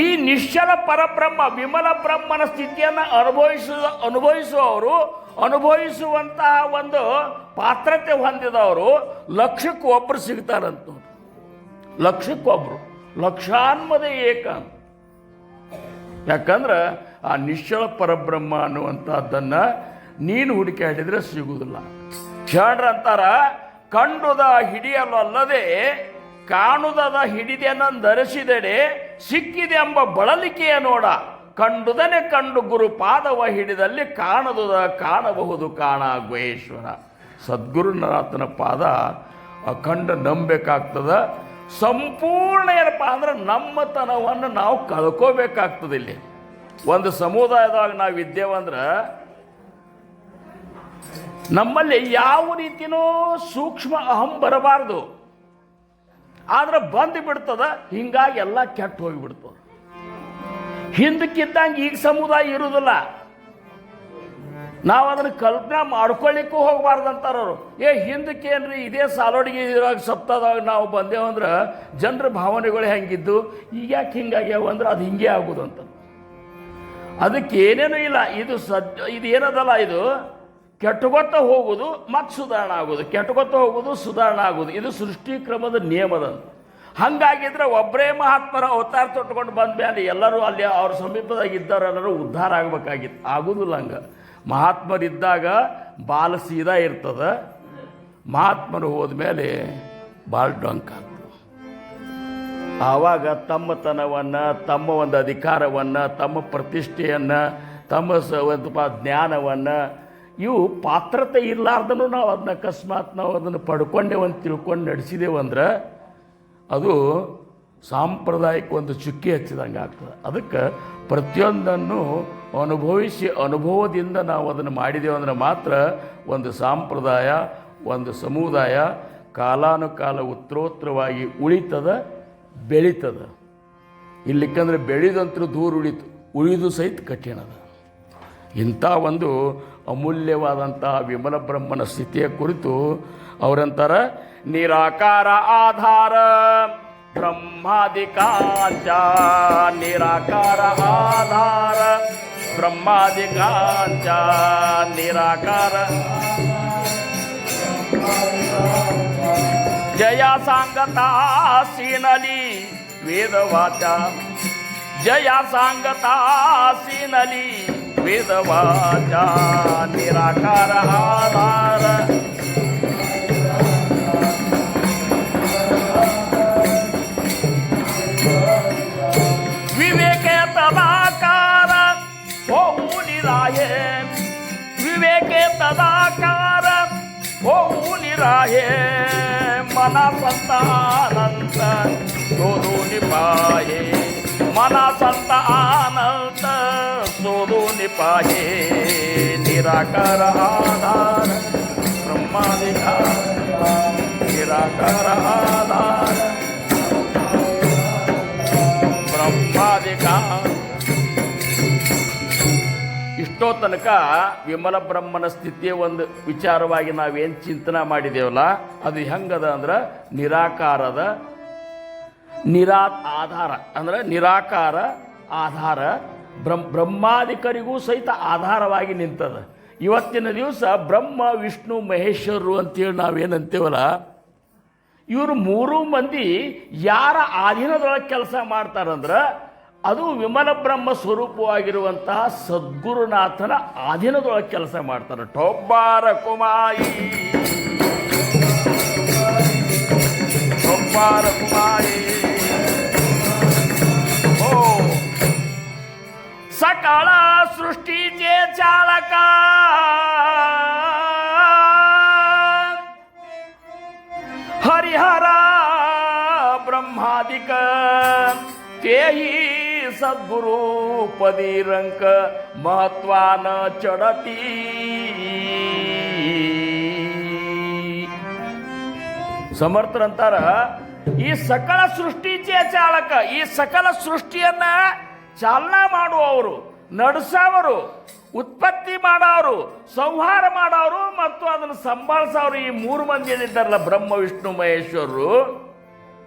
ಈ ನಿಶ್ಚಲ ಪರಬ್ರಹ್ಮ ವಿಮಲ ಬ್ರಹ್ಮನ ಸ್ಥಿತಿಯನ್ನು ಅನುಭವಿಸುವವರು, ಅನುಭವಿಸುವಂತಹ ಒಂದು ಪಾತ್ರತೆ ಹೊಂದಿದವರು ಲಕ್ಷಕ್ಕೆ ಒಬ್ಬರು ಸಿಗ್ತಾರಂತ. ಲಕ್ಷಕ್ಕೊಬ್ರು, ಲಕ್ಷಾನ್ಮದೆ ಏಕ. ಯಾಕಂದ್ರೆ ಆ ನಿಶ್ಚಲ ಪರಬ್ರಹ್ಮ ಅನ್ನುವಂಥದ್ದನ್ನು ನೀನು ಹುಡುಕಾಡಿದ್ರೆ ಸಿಗುವುದಿಲ್ಲ. ಶರಣರಂತಾರ, ಕಂಡುದ ಹಿಡಿಯಲಲ್ಲದೆ ಕಾಣುದದ ಹಿಡಿದೆನಂದರಸಿದೆಡೆ ಸಿಕ್ಕಿದೆ ಎಂಬ ಬಳಲಿಕೆಯ ನೋಡ. ಕಂಡುದನೆ ಕಂಡು ಗುರು ಪಾದವ ಹಿಡಿದಲ್ಲಿ ಕಾಣದುದ ಕಾಣಬಹುದು ಕಾಣ ಗುಹೇಶ್ವರ. ಸದ್ಗುರುನಾಥನ ಪಾದ ಅಖಂಡ ನಂಬಬೇಕಾಗ್ತದ. ಸಂಪೂರ್ಣ ಏನಪ್ಪ ಅಂದ್ರೆ ನಮ್ಮತನವನ್ನು ನಾವು ಕಳ್ಕೋಬೇಕಾಗ್ತದೆ. ಇಲ್ಲಿ ಒಂದು ಸಮುದಾಯದಾಗ ನಾವು ಇದ್ದೇವಂದ್ರೆ ನಮ್ಮಲ್ಲಿ ಯಾವ ರೀತಿಯೂ ಸೂಕ್ಷ್ಮ ಅಹಂ ಬರಬಾರ್ದು. ಆದ್ರೆ ಬಂದು ಬಿಡ್ತದ, ಹಿಂಗಾಗಿ ಎಲ್ಲ ಕೆಟ್ಟು ಹೋಗಿಬಿಡ್ತದೆ. ಹಿಂದಕ್ಕಿದ್ದಂಗೆ ಈಗ ಸಮುದಾಯ ಇರುವುದಿಲ್ಲ. ನಾವು ಅದನ್ನು ಕಲ್ಪನೆ ಮಾಡ್ಕೊಳ್ಳಿಕ್ಕೂ ಹೋಗಬಾರ್ದಂತಾರವರು. ಹಿಂದಕ್ಕೇನ್ರಿ ಇದೇ ಸಾಲೋಡಿಗೆ ಇದ್ರಾಗ ಸಪ್ತಾದಾಗ ನಾವು ಬಂದೇವಂದ್ರೆ ಜನರ ಭಾವನೆಗಳು ಹೆಂಗಿದ್ದು, ಈಗ ಯಾಕೆ ಹಿಂಗಾಗ್ಯಾವ ಅಂದ್ರೆ ಅದು ಹಿಂಗೆ ಆಗೋದಂತ. ಅದಕ್ಕೆ ಏನೇನೂ ಇಲ್ಲ. ಇದು ಏನದಲ್ಲ, ಇದು ಕೆಟ್ಟಗೊತ್ತ ಹೋಗೋದು ಮತ್ತು ಸುಧಾರಣೆ ಆಗೋದು, ಕೆಟ್ಟಗೊತ್ತ ಹೋಗೋದು ಸುಧಾರಣೆ ಆಗೋದು. ಇದು ಸೃಷ್ಟಿ ಕ್ರಮದ ನಿಯಮದಂತ. ಹಂಗಾಗಿದ್ರೆ ಒಬ್ಬರೇ ಮಹಾತ್ಮರ ಅವತಾರ ತೊಟ್ಕೊಂಡು ಬಂದ ಮೇಲೆ ಎಲ್ಲರೂ ಅಲ್ಲಿ ಅವ್ರ ಸಮೀಪದಾಗ ಇದ್ದವರೆಲ್ಲರೂ ಉದ್ಧಾರ ಆಗಬೇಕಾಗಿತ್ತು. ಆಗೋದಿಲ್ಲ ಹಂಗೆ. ಮಹಾತ್ಮರಿದ್ದಾಗ ಬಾಲ ಸೀದಾ ಇರ್ತದೆ, ಮಹಾತ್ಮರು ಹೋದ್ಮೇಲೆ ಬಾಲ್ ಡೊಂಕ್ ಆಗ್ತದೆ. ಆವಾಗ ತಮ್ಮತನವನ್ನು, ತಮ್ಮ ಒಂದು ಅಧಿಕಾರವನ್ನು, ತಮ್ಮ ಪ್ರತಿಷ್ಠೆಯನ್ನು, ತಮ್ಮ ಒಂದು ಜ್ಞಾನವನ್ನು, ಇವು ಪಾತ್ರತೆ ಇರಲಾರ್ದೂ ನಾವು ಅದನ್ನ ಅಕಸ್ಮಾತ್ ನಾವು ಅದನ್ನು ಪಡ್ಕೊಂಡೇವಂತ ತಿಳ್ಕೊಂಡು ನಡೆಸಿದೇವಂದ್ರೆ ಅದು ಸಾಂಪ್ರದಾಯಿಕ ಒಂದು ಚುಕ್ಕಿ ಹಚ್ಚಿದಂಗೆ ಆಗ್ತದೆ. ಅದಕ್ಕೆ ಪ್ರತಿಯೊಂದನ್ನು ಅನುಭವದಿಂದ ನಾವು ಅದನ್ನು ಮಾಡಿದೆವು ಅಂದ್ರೆ ಮಾತ್ರ ಒಂದು ಸಂಪ್ರದಾಯ, ಒಂದು ಸಮುದಾಯ ಕಾಲಾನುಕಾಲ ಉತ್ತರೋತ್ತರವಾಗಿ ಉಳಿತದ, ಬೆಳೀತದ. ಇಲ್ಲಿಕ್ಕಂದ್ರೆ ಬೆಳೆದಂತರೂ ದೂರ ಉಳಿದು ಸಹಿತ ಕಠಿಣ ಅದ. ಇಂಥ ಒಂದು ಅಮೂಲ್ಯವಾದಂಥ ವಿಮಲ ಬ್ರಹ್ಮನ ಸ್ಥಿತಿಯ ಕುರಿತು ಅವರಂತಾರ, ನಿರಾಕಾರ ಆಧಾರ ಬ್ರಹ್ಮಾದಿಕಾಂಚ, ನಿರಾಕಾರ ಆಧಾರ ಬ್ರಹ್ಮಾದಿಕಾಂಚ, ನಿರಾಕಾರ ಜಯ ಸಾಂಗತಾಸೀನಲಿ ವೇದವಾಚ, ಜಯ ಸಾಂಗತಾಸೀನಲಿ ವೇದವಾಚ, ನಿರಾಕಾರ ಆಧಾರ ವಿವೇಕ ತದಾಕಾರ ಹೋಗು ನಿರಾಯೇ, ವಿವೇಕ ತದಾಕಾರ ಹೋಗು ನಿರಾಯೇ, ಮನ ಸಂತಾನಂತ ಸೋದು ನಿಪಾಯೇ, ಮನ ಸಂತ ಆನಂತ ಸೋದು ನಿಪಾಯೇ, ನಿರಾಕಾರ ಆಧಾರ ಬ್ರಹ್ಮಾಧಿಕಾರ, ನಿರಾಕಾರ ಆಧಾರ ಬ್ರಹ್ಮಾಧಿಕಾರ. ಇಷ್ಟೋ ತನಕ ವಿಮಲ ಬ್ರಹ್ಮನ ಸ್ಥಿತಿಯ ಒಂದು ವಿಚಾರವಾಗಿ ನಾವೇನು ಚಿಂತನೆ ಮಾಡಿದೇವಲ್ಲ, ಅದು ಹೆಂಗದ ಅಂದ್ರೆ ನಿರಾಕಾರದ ಆಧಾರ ಅಂದ್ರೆ ನಿರಾಕಾರ ಆಧಾರ ಬ್ರಹ್ಮಾದಿಕರಿಗೂ ಸಹಿತ ಆಧಾರವಾಗಿ ನಿಂತದ. ಇವತ್ತಿನ ದಿವಸ ಬ್ರಹ್ಮ ವಿಷ್ಣು ಮಹೇಶ್ವರರು ಅಂತೇಳಿ ನಾವೇನಂತೇವಲ್ಲ, ಇವರು ಮೂರೂ ಮಂದಿ ಯಾರ ಅಧೀನದೊಳಗೆ ಕೆಲಸ ಮಾಡ್ತಾರಂದ್ರೆ ಅದು ವಿಮಲ ಬ್ರಹ್ಮ ಸ್ವರೂಪವಾಗಿರುವಂತಹ ಸದ್ಗುರುನಾಥನ ಅಧೀನದೊಳಗೆ ಕೆಲಸ ಮಾಡ್ತಾರೆ. ಟೊಬ್ಬಾರ ಕುಮಾಯಿ, ಟೊಬ್ಬಾರ ಕುಮಾಯಿ, ಓ ಸಕಲ ಸೃಷ್ಟಿचे ಚಾಲಕ, ಹರಿಹರ ಬ್ರಹ್ಮಾದಿಕ, तेही सद्गुरु पदीरंक महत्वान चढती. ಸಮರ್ಥರಂತಾರ, ಈ ಸಕಲ ಸೃಷ್ಟಿಚೇ ಚಾಲಕ, ಈ ಸಕಲ ಸೃಷ್ಟಿಯನ್ನ ಚಾಲನಾ ಮಾಡುವವರು, ನಡೆಸೋರು, ಉತ್ಪತ್ತಿ ಮಾಡೋರು, ಸಂಹಾರ ಮಾಡೋರು ಮತ್ತು ಅದನ್ನು ಸಂಭಾಳಿಸೋರು, ಈ ಮೂರು ಮಂದಿ ಏನಿದ್ದಾರಲ್ಲ ಬ್ರಹ್ಮ ವಿಷ್ಣು ಮಹೇಶ್ವರರು,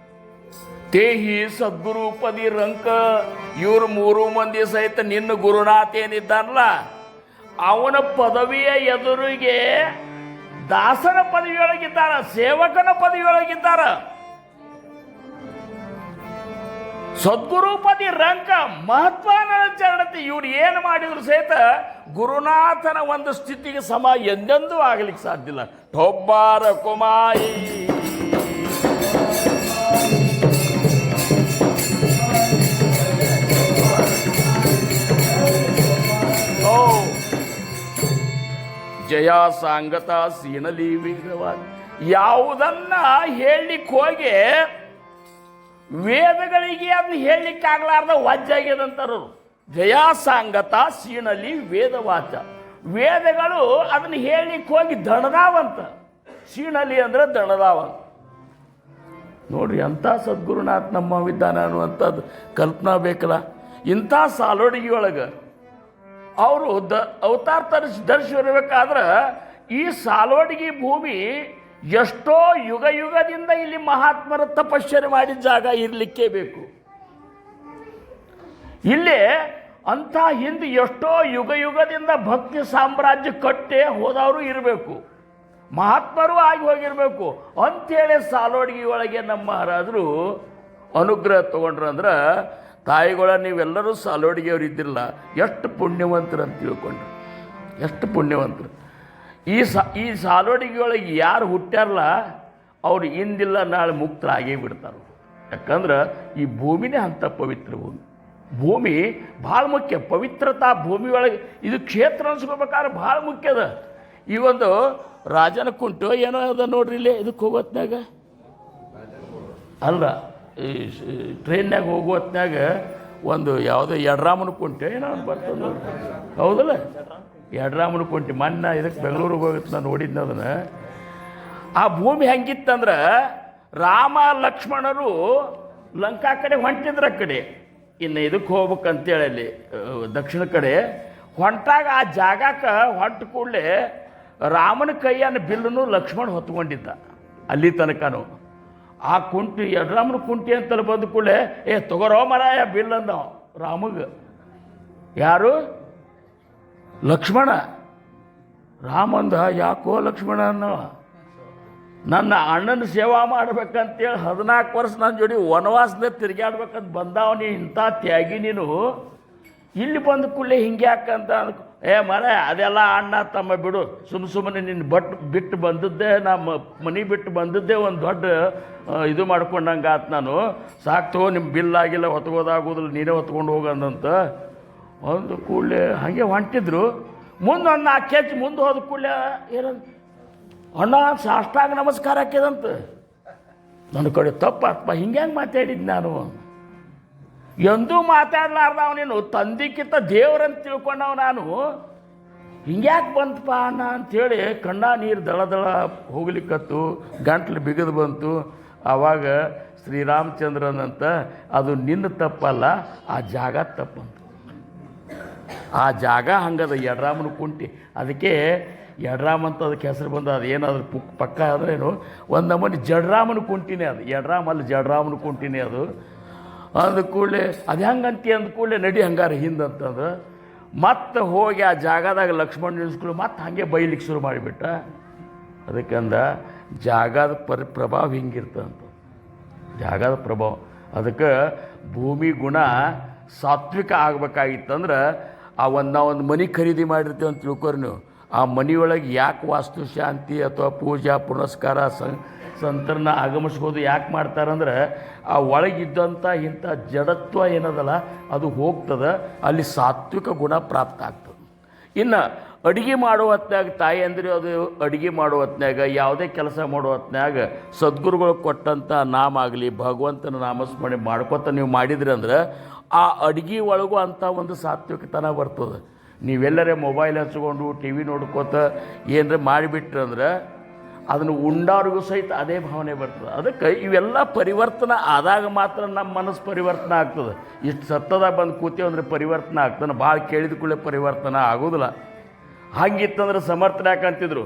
ತೇಹಿ ಸದ್ಗುರು ಪದಿರಂಕ, ಇವರು ಮೂರು ಮಂದಿ ಸಹಿತ ನಿನ್ನ ಗುರುನಾಥ ಏನಿದ್ದಾನಲ್ಲ ಅವನ ಪದವಿಯ ಎದುರಿಗೆ ದಾಸನ ಪದವಿಯೊಳಗಿದ್ದಾರ, ಸೇವಕನ ಪದವಿಯೊಳಗಿದ್ದಾರ. ಸದ್ಗುರು ಪದಿ ರಂಕ ಮಹತ್ವಾನ ಚರಣತೆ, ಇವ್ರು ಏನು ಮಾಡಿದ್ರು ಸಹಿತ ಗುರುನಾಥನ ಒಂದು ಸ್ಥಿತಿಗೆ ಸಮ ಎಂದೆಂದೂ ಆಗಲಿಕ್ಕೆ ಸಾಧ್ಯ ಇಲ್ಲ. ಟೊಬ್ಬಾರ ಕುಮಾಯಿ, ಜಯ ಸಾಂಗತ ಸೀನಲಿ ವೇದವಾದ, ಯಾವುದನ್ನ ಹೇಳಲಿಕ್ಕೆ ಹೋಗಿ ವೇದಗಳಿಗೆ ಅದನ್ನ ಹೇಳಲಿಕ್ಕೆ ಆಗ್ಲಾರ್ದ ವಜ್ಜಾಗ್ಯದಂತಾರು. ಜಯ ಸಾಂಗತ ಸೀನಲಿ ವೇದವಾಚ, ವೇದಗಳು ಅದನ್ನ ಹೇಳಲಿಕ್ಕೆ ಹೋಗಿ ದಣದಾವಂತ. ಸೀನಲಿ ಅಂದ್ರೆ ದಣದಾವಂತ. ನೋಡ್ರಿ, ಅಂಥ ಸದ್ಗುರುನಾಥ್ ನಮ್ಮ ವಿಧಾನ ಅನ್ನುವಂಥದ್ದು ಕಲ್ಪನಾ ಬೇಕಲ್ಲ. ಇಂಥ ಸಾಲೋಡಿಗೆಯೊಳಗೆ ಅವರು ಅವತಾರ ಧರಿಸಿರ್ಬೇಕಾದ್ರೆ ಈ ಸಾಲೋಡಿಗೆ ಭೂಮಿ ಎಷ್ಟೋ ಯುಗ ಯುಗದಿಂದ ಇಲ್ಲಿ ಮಹಾತ್ಮರ ತಪಶ್ಚರ್ಯ ಮಾಡಿದ ಜಾಗ ಇರಲಿಕ್ಕೆ ಬೇಕು. ಇಲ್ಲೇ ಅಂಥ ಹಿಂದೆ ಎಷ್ಟೋ ಯುಗ ಯುಗದಿಂದ ಭಕ್ತಿ ಸಾಮ್ರಾಜ್ಯ ಕಟ್ಟೆ ಹೋದವರು ಇರಬೇಕು, ಮಹಾತ್ಮರು ಆಗಿ ಹೋಗಿರಬೇಕು ಅಂಥೇಳಿ ಸಾಲೋಡಿಗೆ ಒಳಗೆ ನಮ್ಮ ಮಹಾರಾಜರು ಅನುಗ್ರಹ ತೊಗೊಂಡ್ರೆ ಅಂದ್ರೆ ತಾಯಿಗಳ ನೀವೆಲ್ಲರೂ ಸಾಲೋಡಿಗೆಯವ್ರು ಇದ್ದಿರಲ್ಲ, ಎಷ್ಟು ಪುಣ್ಯವಂತರು ಅಂತ ತಿಳ್ಕೊಂಡ್ರು, ಎಷ್ಟು ಪುಣ್ಯವಂತರು. ಈ ಸಾಲೋಡಿಗೆಯೊಳಗೆ ಯಾರು ಹುಟ್ಟ್ಯಾರಲ್ಲ ಅವ್ರು ಇಂದಿಲ್ಲ ನಾಳೆ ಮುಕ್ತರಾಗೇ ಬಿಡ್ತಾರೆ. ಯಾಕಂದ್ರೆ ಈ ಭೂಮಿನೇ ಅಂಥ ಪವಿತ್ರ ಭೂಮಿ ಭಾಳ ಮುಖ್ಯ. ಪವಿತ್ರತಾ ಭೂಮಿ ಒಳಗೆ ಇದು ಕ್ಷೇತ್ರ ಅನ್ಸ್ಕೋಬೇಕಾದ್ರೆ ಭಾಳ ಮುಖ್ಯ ಅದ. ಈ ಒಂದು ರಾಜನ ಕುಂಟು ಏನೋ ಅದ ನೋಡ್ರಿ, ಇಲ್ಲಿ ಇದಕ್ಕೆ ಹೋಗೋ ಹೊತ್ನಾಗ ಅಲ್ಲ, ಈ ಟ್ರೈನ್ಯಾಗ ಹೋಗೋ ಹೊತ್ನಾಗ ಒಂದು ಯಾವುದೋ ಯಡ್ರಾಮನ ಕುಂಟೆ ಏನೋ ಬರ್ತದೆ ನೋಡ್ರಿ, ಹೌದಲ್ಲ? ಯಡ್ರಾಮನ ಕುಂಟೆ ಮೊನ್ನೆ ಇದಕ್ಕೆ ಬೆಂಗಳೂರಿಗೆ ಹೋಗುತ್ತೆ, ನಾನು ನೋಡಿದ್ನ ಅದನ್ನು. ಆ ಭೂಮಿ ಹೆಂಗಿತ್ತಂದ್ರೆ ರಾಮ ಲಕ್ಷ್ಮಣರು ಲಂಕಾ ಕಡೆ ಹೊಂಟಿದ್ರ ಕಡೆ, ಇನ್ನು ಇದಕ್ಕೆ ಹೋಗ್ಬೇಕಂತೇಳಿ ಅಲ್ಲಿ ದಕ್ಷಿಣ ಕಡೆ ಹೊಂಟಾಗ ಆ ಜಾಗಕ್ಕೆ ಹೊಂಟ ಕೂಡಲೇ ರಾಮನ ಕೈಯನ್ನು ಬಿಲ್ಲನ್ನು ಲಕ್ಷ್ಮಣ ಹೊತ್ಕೊಂಡಿದ್ದ ಅಲ್ಲಿ ತನಕನು. ಆ ಕುಂಟಿ ಯಡ್ರಾಮನ ಕುಂಟಿ ಅಂತಲ್ಲಿ ಬಂದ ಕೂಡಲೇ ತಗೋರೋ ಮರಾಯ ಬಿಲ್ ಅಂದ ರಾಮಗೆ. ಯಾರು? ಲಕ್ಷ್ಮಣ. ರಾಮಂದ ಯಾಕೋ ಲಕ್ಷ್ಮಣ ಅನ್ನೋ, ನನ್ನ ಅಣ್ಣನ ಸೇವಾ ಮಾಡ್ಬೇಕಂತೇಳಿ 14 ವರ್ಷ ನನ್ನ ಜೋಡಿ ವನವಾಸದಲ್ಲಿ ತಿರುಗಾಡ್ಬೇಕಂತ ಬಂದಾವನಿ, ಇಂಥ ತ್ಯಾಗಿ ನೀನು ಇಲ್ಲಿ ಬಂದ ಕೂಡಲೇ ಹಿಂಗೆ ಯಾಕಂತ ಮರ ಅದೆಲ್ಲ ಅಣ್ಣ ತಮ್ಮ ಬಿಡು, ಸುಮ್ಮನೆ ನಿನ್ನ ಬಿಟ್ಟು ಬಂದದ್ದೇ, ನಮ್ಮ ಮನೆ ಬಿಟ್ಟು ಬಂದದ್ದೇ ಒಂದು ದೊಡ್ಡ ಇದು ಮಾಡ್ಕೊಂಡಂಗೆ ಆತು. ನಾನು ಸಾಕ್ತೋ ನಿಮ್ಮ ಬಿಲ್ ಆಗಿಲ್ಲ, ಹೊತ್ಕೋದಾಗೋದಿಲ್ಲ, ನೀನೇ ಹೊತ್ಕೊಂಡು ಹೋಗಂದಂತ ಒಂದು ಕೂಡಲೇ ಹಾಗೆ ಹೊಂಟಿದ್ರು. ಮುಂದೆ ಒಂದು 4 ಹೆಜ್ಜೆ ಮುಂದೆ ಹೋದ ಕೂಡಲೇ ಏನಂತ, ಅಣ್ಣ ಸಾಷ್ಟಾಂಗ ನಮಸ್ಕಾರ ಹಾಕಿದಂತ. ನನ್ನ ಕಡೆ ತಪ್ಪಪ್ಪ, ಹಿಂಗೆ ಮಾತಾಡಿದ್ದು ನಾನು. ಎಂದೂ ಮಾತಾಡಲಾರ್ದವ ನೀನು, ತಂದಿಕ್ಕಿಂತ ದೇವ್ರಂತ ತಿಳ್ಕೊಂಡವ ನಾನು. ಹಿಂಗ್ಯಾಕೆ ಬಂತಪ್ಪ ಅಣ್ಣ ಅಂಥೇಳಿ ಕಣ್ಣ ನೀರು ದಳ ದಳ ಹೋಗ್ಲಿಕ್ಕತ್ತು, ಗಂಟ್ಲು ಬಿಗಿದು ಬಂತು. ಆವಾಗ ಶ್ರೀರಾಮಚಂದ್ರನಂತ, ಅದು ನಿನ್ನ ತಪ್ಪಲ್ಲ, ಆ ಜಾಗ ತಪ್ಪಂತ. ಆ ಜಾಗ ಹಂಗದ ಯಡ್ರಾಮನ ಕುಂಟಿ. ಅದಕ್ಕೆ ಯಡ್ರಾಮ್ ಅಂತ ಅದಕ್ಕೆ ಹೆಸರು ಬಂದ. ಅದು ಏನಾದ್ರು ಪಕ್ಕ ಆದ್ರೇನು ಒಂದು ನಮೂನಿ ಜಡ್ರಾಮನ ಕುಂಟಿನೇ ಅದು, ಯಡ್ರಾಮ್ ಅಲ್ಲಿ ಜಡ್ರಾಮನ ಕುಂಟಿನೇ ಅದು. ಅಂದ ಕೂಡಲೇ ಅದು ಹೆಂಗಂತಿ ಅಂದ ಕೂಡಲೇ ನಡಿ ಹಂಗಾರೆ ಹಿಂದಂತಂದು ಮತ್ತೆ ಹೋಗಿ ಆ ಜಾಗದಾಗ ಲಕ್ಷ್ಮಣ ನಿಲ್ಲಿಸ್ಕೊಳ್ಳಿ ಮತ್ತೆ ಹಾಗೆ ಬೈಲಿಕ್ಕೆ ಶುರು ಮಾಡಿಬಿಟ್ಟ. ಅದಕ್ಕಂದ ಜಾಗದ ಪ್ರಭಾವ ಹಿಂಗಿರ್ತಂತ, ಜಾಗದ ಪ್ರಭಾವ. ಅದಕ್ಕೆ ಭೂಮಿ ಗುಣ ಸಾತ್ವಿಕ ಆಗ್ಬೇಕಾಗಿತ್ತಂದ್ರೆ ನಾವೊಂದು ಮನೆ ಖರೀದಿ ಮಾಡಿರ್ತೀವಿ ಅಂತ ತಿಳ್ಕೊರಿ ನೀವು. ಆ ಮನೆಯೊಳಗೆ ಯಾಕೆ ವಾಸ್ತು ಶಾಂತಿ ಅಥವಾ ಪೂಜಾ ಪುನಸ್ಕಾರ ಸಂತರನ್ನ ಆಗಮಿಸ್ಬೋದು ಯಾಕೆ ಮಾಡ್ತಾರಂದ್ರೆ ಆ ಒಳಗಿದ್ದಂಥ ಇಂಥ ಜಡತ್ವ ಏನದಲ್ಲ ಅದು ಹೋಗ್ತದೆ, ಅಲ್ಲಿ ಸಾತ್ವಿಕ ಗುಣ ಪ್ರಾಪ್ತ ಆಗ್ತದೆ. ಇನ್ನು ಅಡುಗೆ ಮಾಡೋ ಹೊತ್ನಾಗ ತಾಯಿ ಅಂದರೆ ಅದು ಅಡುಗೆ ಮಾಡೋ ಹೊತ್ನಾಗ ಯಾವುದೇ ಕೆಲಸ ಮಾಡೋ ಹೊತ್ನಾಗ ಸದ್ಗುರುಗಳು ಕೊಟ್ಟಂಥ ನಾಮ ಆಗಲಿ ಭಗವಂತನ ನಾಮಸ್ಮರಣೆ ಮಾಡ್ಕೊತ ನೀವು ಮಾಡಿದ್ರಿ ಅಂದ್ರೆ ಆ ಅಡುಗೆ ಒಳಗೂ ಅಂಥ ಒಂದು ಸಾತ್ವಿಕತನ ಬರ್ತದೆ. ನೀವೆಲ್ಲರೇ ಮೊಬೈಲ್ ಹಚ್ಕೊಂಡು ಟಿ ವಿ ನೋಡ್ಕೋತ ಏನರ ಮಾಡಿಬಿಟ್ರಂದ್ರೆ ಅದನ್ನು ಉಂಡವ್ರಿಗೂ ಸಹಿತ ಅದೇ ಭಾವನೆ ಬರ್ತದೆ. ಅದಕ್ಕೆ ಇವೆಲ್ಲ ಪರಿವರ್ತನೆ ಆದಾಗ ಮಾತ್ರ ನಮ್ಮ ಮನಸ್ಸು ಪರಿವರ್ತನೆ ಆಗ್ತದೆ. ಇಷ್ಟು ಸತ್ತದಾಗ ಬಂದು ಕೂತೇವೆ ಅಂದರೆ ಪರಿವರ್ತನೆ ಆಗ್ತಾನೆ, ಭಾಳ ಕೇಳಿದ ಕೂಡಲೇ ಪರಿವರ್ತನೆ ಆಗೋದಿಲ್ಲ. ಹಂಗಿತ್ತಂದ್ರೆ ಸಮರ್ಥನೆ ಯಾಕಂತಿದ್ರು,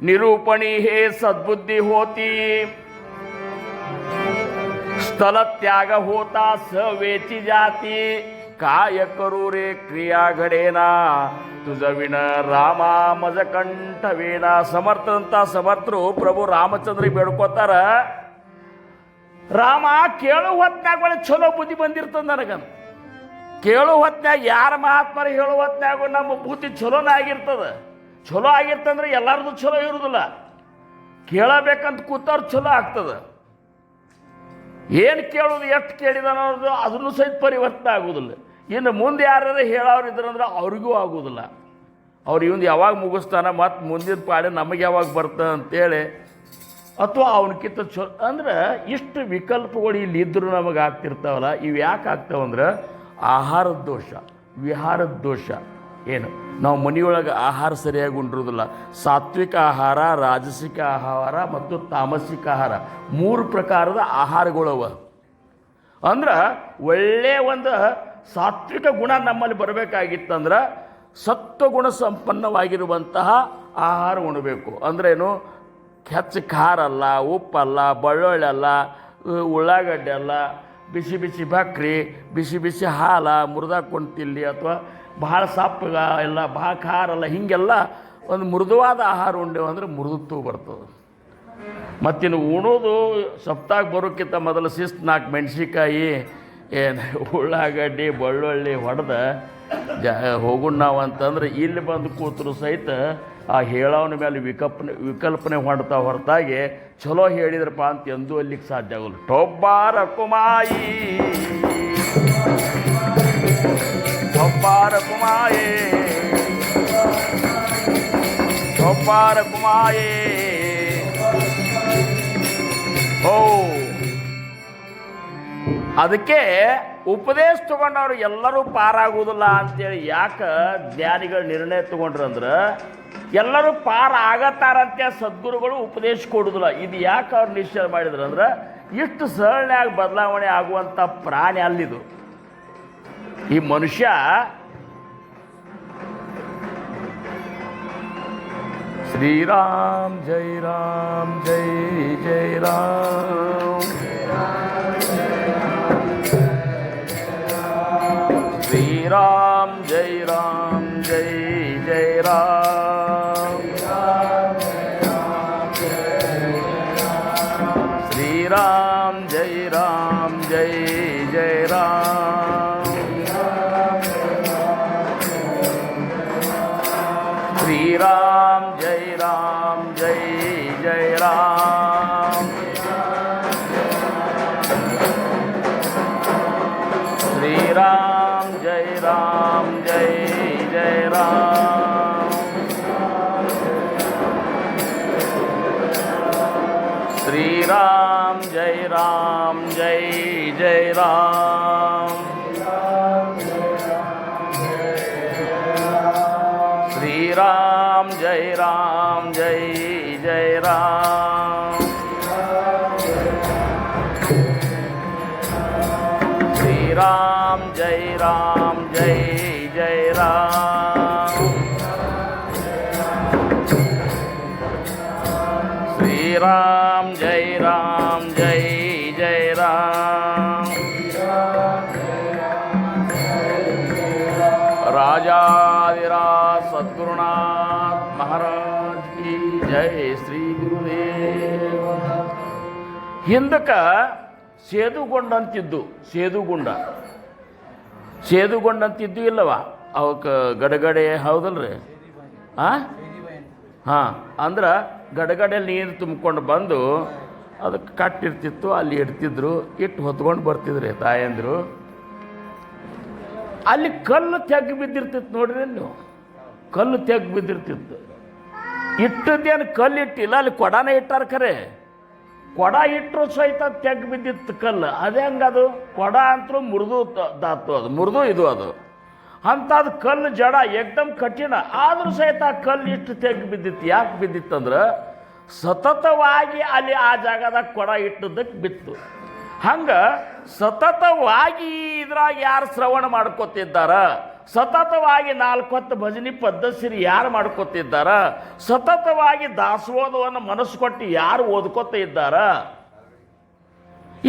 ನಿರೂಪಣಿ ಹೇ ಸದ್ಬುದ್ಧಿ ಹೋತಿ ಸ್ಥಳ ತ್ಯಾಗ ಹೋತಾ ಸವೇಚಿ ಜಾತಿ काय करू रे क्रिया घडेना तुझविण ರಾಮ ಮಜ ಕಂಠವೇನ. ಸಮರ್ಥಂತ ಸಮರ್ಥರು ಪ್ರಭು ರಾಮಚಂದ್ರಿಗೆ ಬೇಡ್ಕೋತಾರ, ರಾಮ ಕೇಳೋ ಹೊತ್ನಾಗ ಒಳ್ಳೆ ಚಲೋ ಬುದ್ಧಿ ಬಂದಿರ್ತದೆ ನನಗಂತ. ಕೇಳೋ ಹೊತ್ನಾಗ ಯಾರ ಮಹಾತ್ಮರು ಹೇಳೋ ಹೊತ್ನಾಗ ನಮ್ಮ ಬುದ್ಧಿ ಚಲೋನೇ ಆಗಿರ್ತದೆ. ಚಲೋ ಆಗಿರ್ತಂದ್ರೆ ಎಲ್ಲರದು ಚಲೋ ಇರುವುದಿಲ್ಲ, ಕೇಳಬೇಕಂತ ಕೂತವ್ರು ಚಲೋ ಆಗ್ತದೆ. ಏನು ಕೇಳೋದು ಎಷ್ಟು ಕೇಳಿದ ಅನ್ನೋದು ಅದನ್ನು ಸಹಿತ ಪರಿವರ್ತನೆ ಆಗೋದಿಲ್ಲ. ಇನ್ನು ಮುಂದೆ ಯಾರು ಹೇಳೋರು ಇದ್ರಂದ್ರೆ ಅವ್ರಿಗೂ ಆಗೋದಿಲ್ಲ. ಅವ್ರು ಇವಂದು ಯಾವಾಗ ಮುಗಿಸ್ತಾನೆ ಮತ್ತು ಮುಂದಿನ ಪಾಡೆ ನಮಗೆ ಯಾವಾಗ ಬರ್ತದೆ ಅಂತೇಳಿ, ಅಥವಾ ಅವನಕ್ಕಿಂತ ಅಂದ್ರೆ ಇಷ್ಟು ವಿಕಲ್ಪಗಳು ಇಲ್ಲಿ ಇದ್ದರೂ ನಮಗೆ ಆಗ್ತಿರ್ತಾವಲ್ಲ. ಇವು ಯಾಕೆ ಆಗ್ತಾವಂದ್ರೆ ಆಹಾರದ ದೋಷ, ವಿಹಾರದ ದೋಷ. ಏನು ನಾವು ಮನೆಯೊಳಗೆ ಆಹಾರ ಸರಿಯಾಗಿ ಉಂಡಿರೋದಿಲ್ಲ. ಸಾತ್ವಿಕ ಆಹಾರ, ರಾಜಸಿಕ ಆಹಾರ ಮತ್ತು ತಾಮಸಿಕ ಆಹಾರ 3 ಪ್ರಕಾರದ ಆಹಾರಗಳವ. ಅಂದ್ರೆ ಒಳ್ಳೆಯ ಒಂದು ಸಾತ್ವಿಕ ಗುಣ ನಮ್ಮಲ್ಲಿ ಬರಬೇಕಾಗಿತ್ತಂದ್ರೆ ಸತ್ವಗುಣ ಸಂಪನ್ನವಾಗಿರುವಂತಹ ಆಹಾರ ಉಣಬೇಕು. ಅಂದ್ರೇನು, ಹೆಚ್ಚು ಖಾರ ಅಲ್ಲ, ಉಪ್ಪಲ್ಲ, ಬೆಳ್ಳುಳ್ಳಿ ಅಲ್ಲ, ಉಳ್ಳಾಗಡ್ಡೆ ಅಲ್ಲ, ಬಿಸಿ ಬಿಸಿ ಭಕ್ರಿ, ಬಿಸಿ ಬಿಸಿ ಹಾಲು ಮುರಿದಾಕೊಂಡು ತಿಲ್ಲಿ, ಅಥವಾ ಭಾಳ ಸಪ್ಪಗ ಎಲ್ಲ, ಭಾಳ ಖಾರ ಅಲ್ಲ, ಹೀಗೆಲ್ಲ ಒಂದು ಮೃದುವಾದ ಆಹಾರ ಉಂಡೇವು ಅಂದ್ರೆ ಮೃದುತ್ವ ಬರ್ತದೆ. ಮತ್ತಿನ್ನು ಉಣೋದು ಸಪ್ತಾಗ ಬರೋಕ್ಕಿಂತ ಮೊದಲು ಶಿಸ್ತು 4 ಮೆಣಸಿಕಾಯಿ ಏನು ಉಳ್ಳಾಗಡ್ಡಿ ಬೆಳ್ಳುಳ್ಳಿ ಹೊಡೆದ ಹೋಗೋಣ ನಾವು ಅಂತಂದ್ರೆ ಇಲ್ಲಿ ಬಂದು ಕೂತರು ಸಹಿತ ಆ ಹೇಳೋನ ಮೇಲೆ ವಿಕಲ್ಪನೆ ಹೊಡ್ತಾ ಹೊರತಾಗಿ ಚಲೋ ಹೇಳಿದ್ರಪ್ಪ ಅಂತ ಎಂದೂ ಅಲ್ಲಿಗೆ ಸಾಧ್ಯ ಆಗೋಲ್ಲ. ಟೊಬ್ಬಾರ ಕುಮಾಯಿ ಟೊಬ್ಬಾರ ಕುಮಾಯೇ ಟೊಬ್ಬಾರ ಕುಮಾಯೇ. ಓ ಅದಕ್ಕೆ ಉಪದೇಶ ತಗೊಂಡವ್ರು ಎಲ್ಲರೂ ಪಾರಾಗುವುದಿಲ್ಲ ಅಂತೇಳಿ ಯಾಕೆ ಜ್ಞಾನಿಗಳು ನಿರ್ಣಯ ತಗೊಂಡ್ರಂದ್ರೆ ಎಲ್ಲರೂ ಪಾರ ಆಗತ್ತಾರಂತೆ ಸದ್ಗುರುಗಳು ಉಪದೇಶ ಕೊಡುವುದಿಲ್ಲ. ಇದು ಯಾಕೆ ಅವ್ರು ನಿಶ್ಚಯ ಮಾಡಿದ್ರು ಅಂದ್ರೆ ಇಷ್ಟು ಸರಳಾಗಿ ಬದಲಾವಣೆ ಆಗುವಂಥ ಪ್ರಾಣಿ ಅಲ್ಲಿದು. ಈ ಮನುಷ್ಯ ಶ್ರೀರಾಮ್ ಜೈ ರಾಮ್ ಜೈ ಜೈ ರಾಮ್ ಶ್ರೀರಾಮ್ ಜೈ ರಾಮ್ ಜೈ ಜೈ ರಾಮ್ ಶ್ರೀರಾಮ್ ಜೈ ರಾಮ್ ಜೈ ಜೈ ರಾಮ್ ಶ್ರೀರಾಮ್ ಜೈ ರಾಮ್ ಜೈ ಜೈ ರಾಮ್ ಶ್ರೀರಾಮ್ ಜೈ ರಾಮ್ ಜೈ ಜೈ ರಾಮ್ ಶ್ರೀರಾಮ್ ಜೈ ರಾಮ್ ಜೈ ಜೈ ರಾಮ್ ಶ್ರೀರಾಮ್ ಜೈ ರಾಮ್ ಜೈ ಜೈ ರಾಮ್ ಶ್ರೀರಾಮ್ ಜೈ ರಾಮ್ ಜೈ ಜೈ ರಾಮ್ ಶ್ರೀರಾಮ್ ಜೈ ರಾಮ್ ಜೈ ಜೈ ರಾಮ್ ರಾಜಾಧಿರಾಜ ಸದ್ಗುರುನಾಥ ಮಹಾರಾಜ್ ಕಿ ಜೈ ಶ್ರೀ ಗುರುದೇವ. ಹಿಂದಕ್ಕೆ ಸೇದುಗೊಂಡಂತಿದ್ದು ಸೇದುಗೊಂಡಂತಿದ್ದು ಇಲ್ಲವ ಅವಕ್ಕೆ ಗಡಗಡೆ ಹೌದಲ್ರಿ? ಹಾಂ ಅಂದ್ರೆ ಗಡಗಡೆ ನೀರು ತುಂಬಿಕೊಂಡು ಬಂದು ಅದಕ್ಕೆ ಕಟ್ಟಿರ್ತಿತ್ತು, ಅಲ್ಲಿ ಇಡ್ತಿದ್ರು, ಇಟ್ಟು ಹೊತ್ಕೊಂಡು ಬರ್ತಿದ್ರಿ ತಾಯಂದರು. ಅಲ್ಲಿ ಕಲ್ಲು ತೆಗ್ಗಿ ಬಿದ್ದಿರ್ತಿತ್ತು ನೋಡ್ರಿ, ನೀವು ಕಲ್ಲು ತೆಗ್ಗಿ ಬಿದ್ದಿರ್ತಿತ್ತು. ಇಟ್ಟದ್ದೇನು ಕಲ್ಲು ಇಟ್ಟಿಲ್ಲ, ಅಲ್ಲಿ ಕೊಡಾನೇ ಇಟ್ಟಾರ ಖರೆ. ಕೊಡ ಇಟ್ಟರು ಸಹಿತ ತೆಗ್ಗಿ ಬಿದ್ದಿತ್ತು ಕಲ್ಲು. ಅದೇ ಹಂಗದು ಕೊಡ ಅಂತರೂ ಮುರಿದು ದಾತು, ಅದು ಮುರಿದು ಇದು ಅದು ಅಂಥದ್ದು ಕಲ್ಲು ಜಡ ಏಕ್ದಮ್ ಕಠಿಣ. ಆದರೂ ಸಹಿತ ಆ ಕಲ್ಲು ಇಷ್ಟು ತೆಗ್ಗಿ ಬಿದ್ದಿತ್ತು. ಯಾಕೆ ಬಿದ್ದಿತ್ತಂದ್ರೆ ಸತತವಾಗಿ ಅಲ್ಲಿ ಆ ಜಾಗದಾಗ ಕೊಡ ಇಟ್ಟದಕ್ಕೆ ಬಿತ್ತು. ಹಂಗೆ ಸತತವಾಗಿ ಇದ್ರಾಗ ಯಾರು ಶ್ರವಣ ಮಾಡ್ಕೋತಿದ್ದಾರ, ಸತತವಾಗಿ 4 ಹೊತ್ತು ಭಜನಿ ಪದ್ಧತಿ ಯಾರು ಮಾಡ್ಕೋತಿದ್ದಾರ, ಸತತವಾಗಿ ದಾಸೋಹವನ್ನು ಮನಸ್ಸು ಕೊಟ್ಟು ಯಾರು ಓದ್ಕೋತ ಇದ್ದಾರ,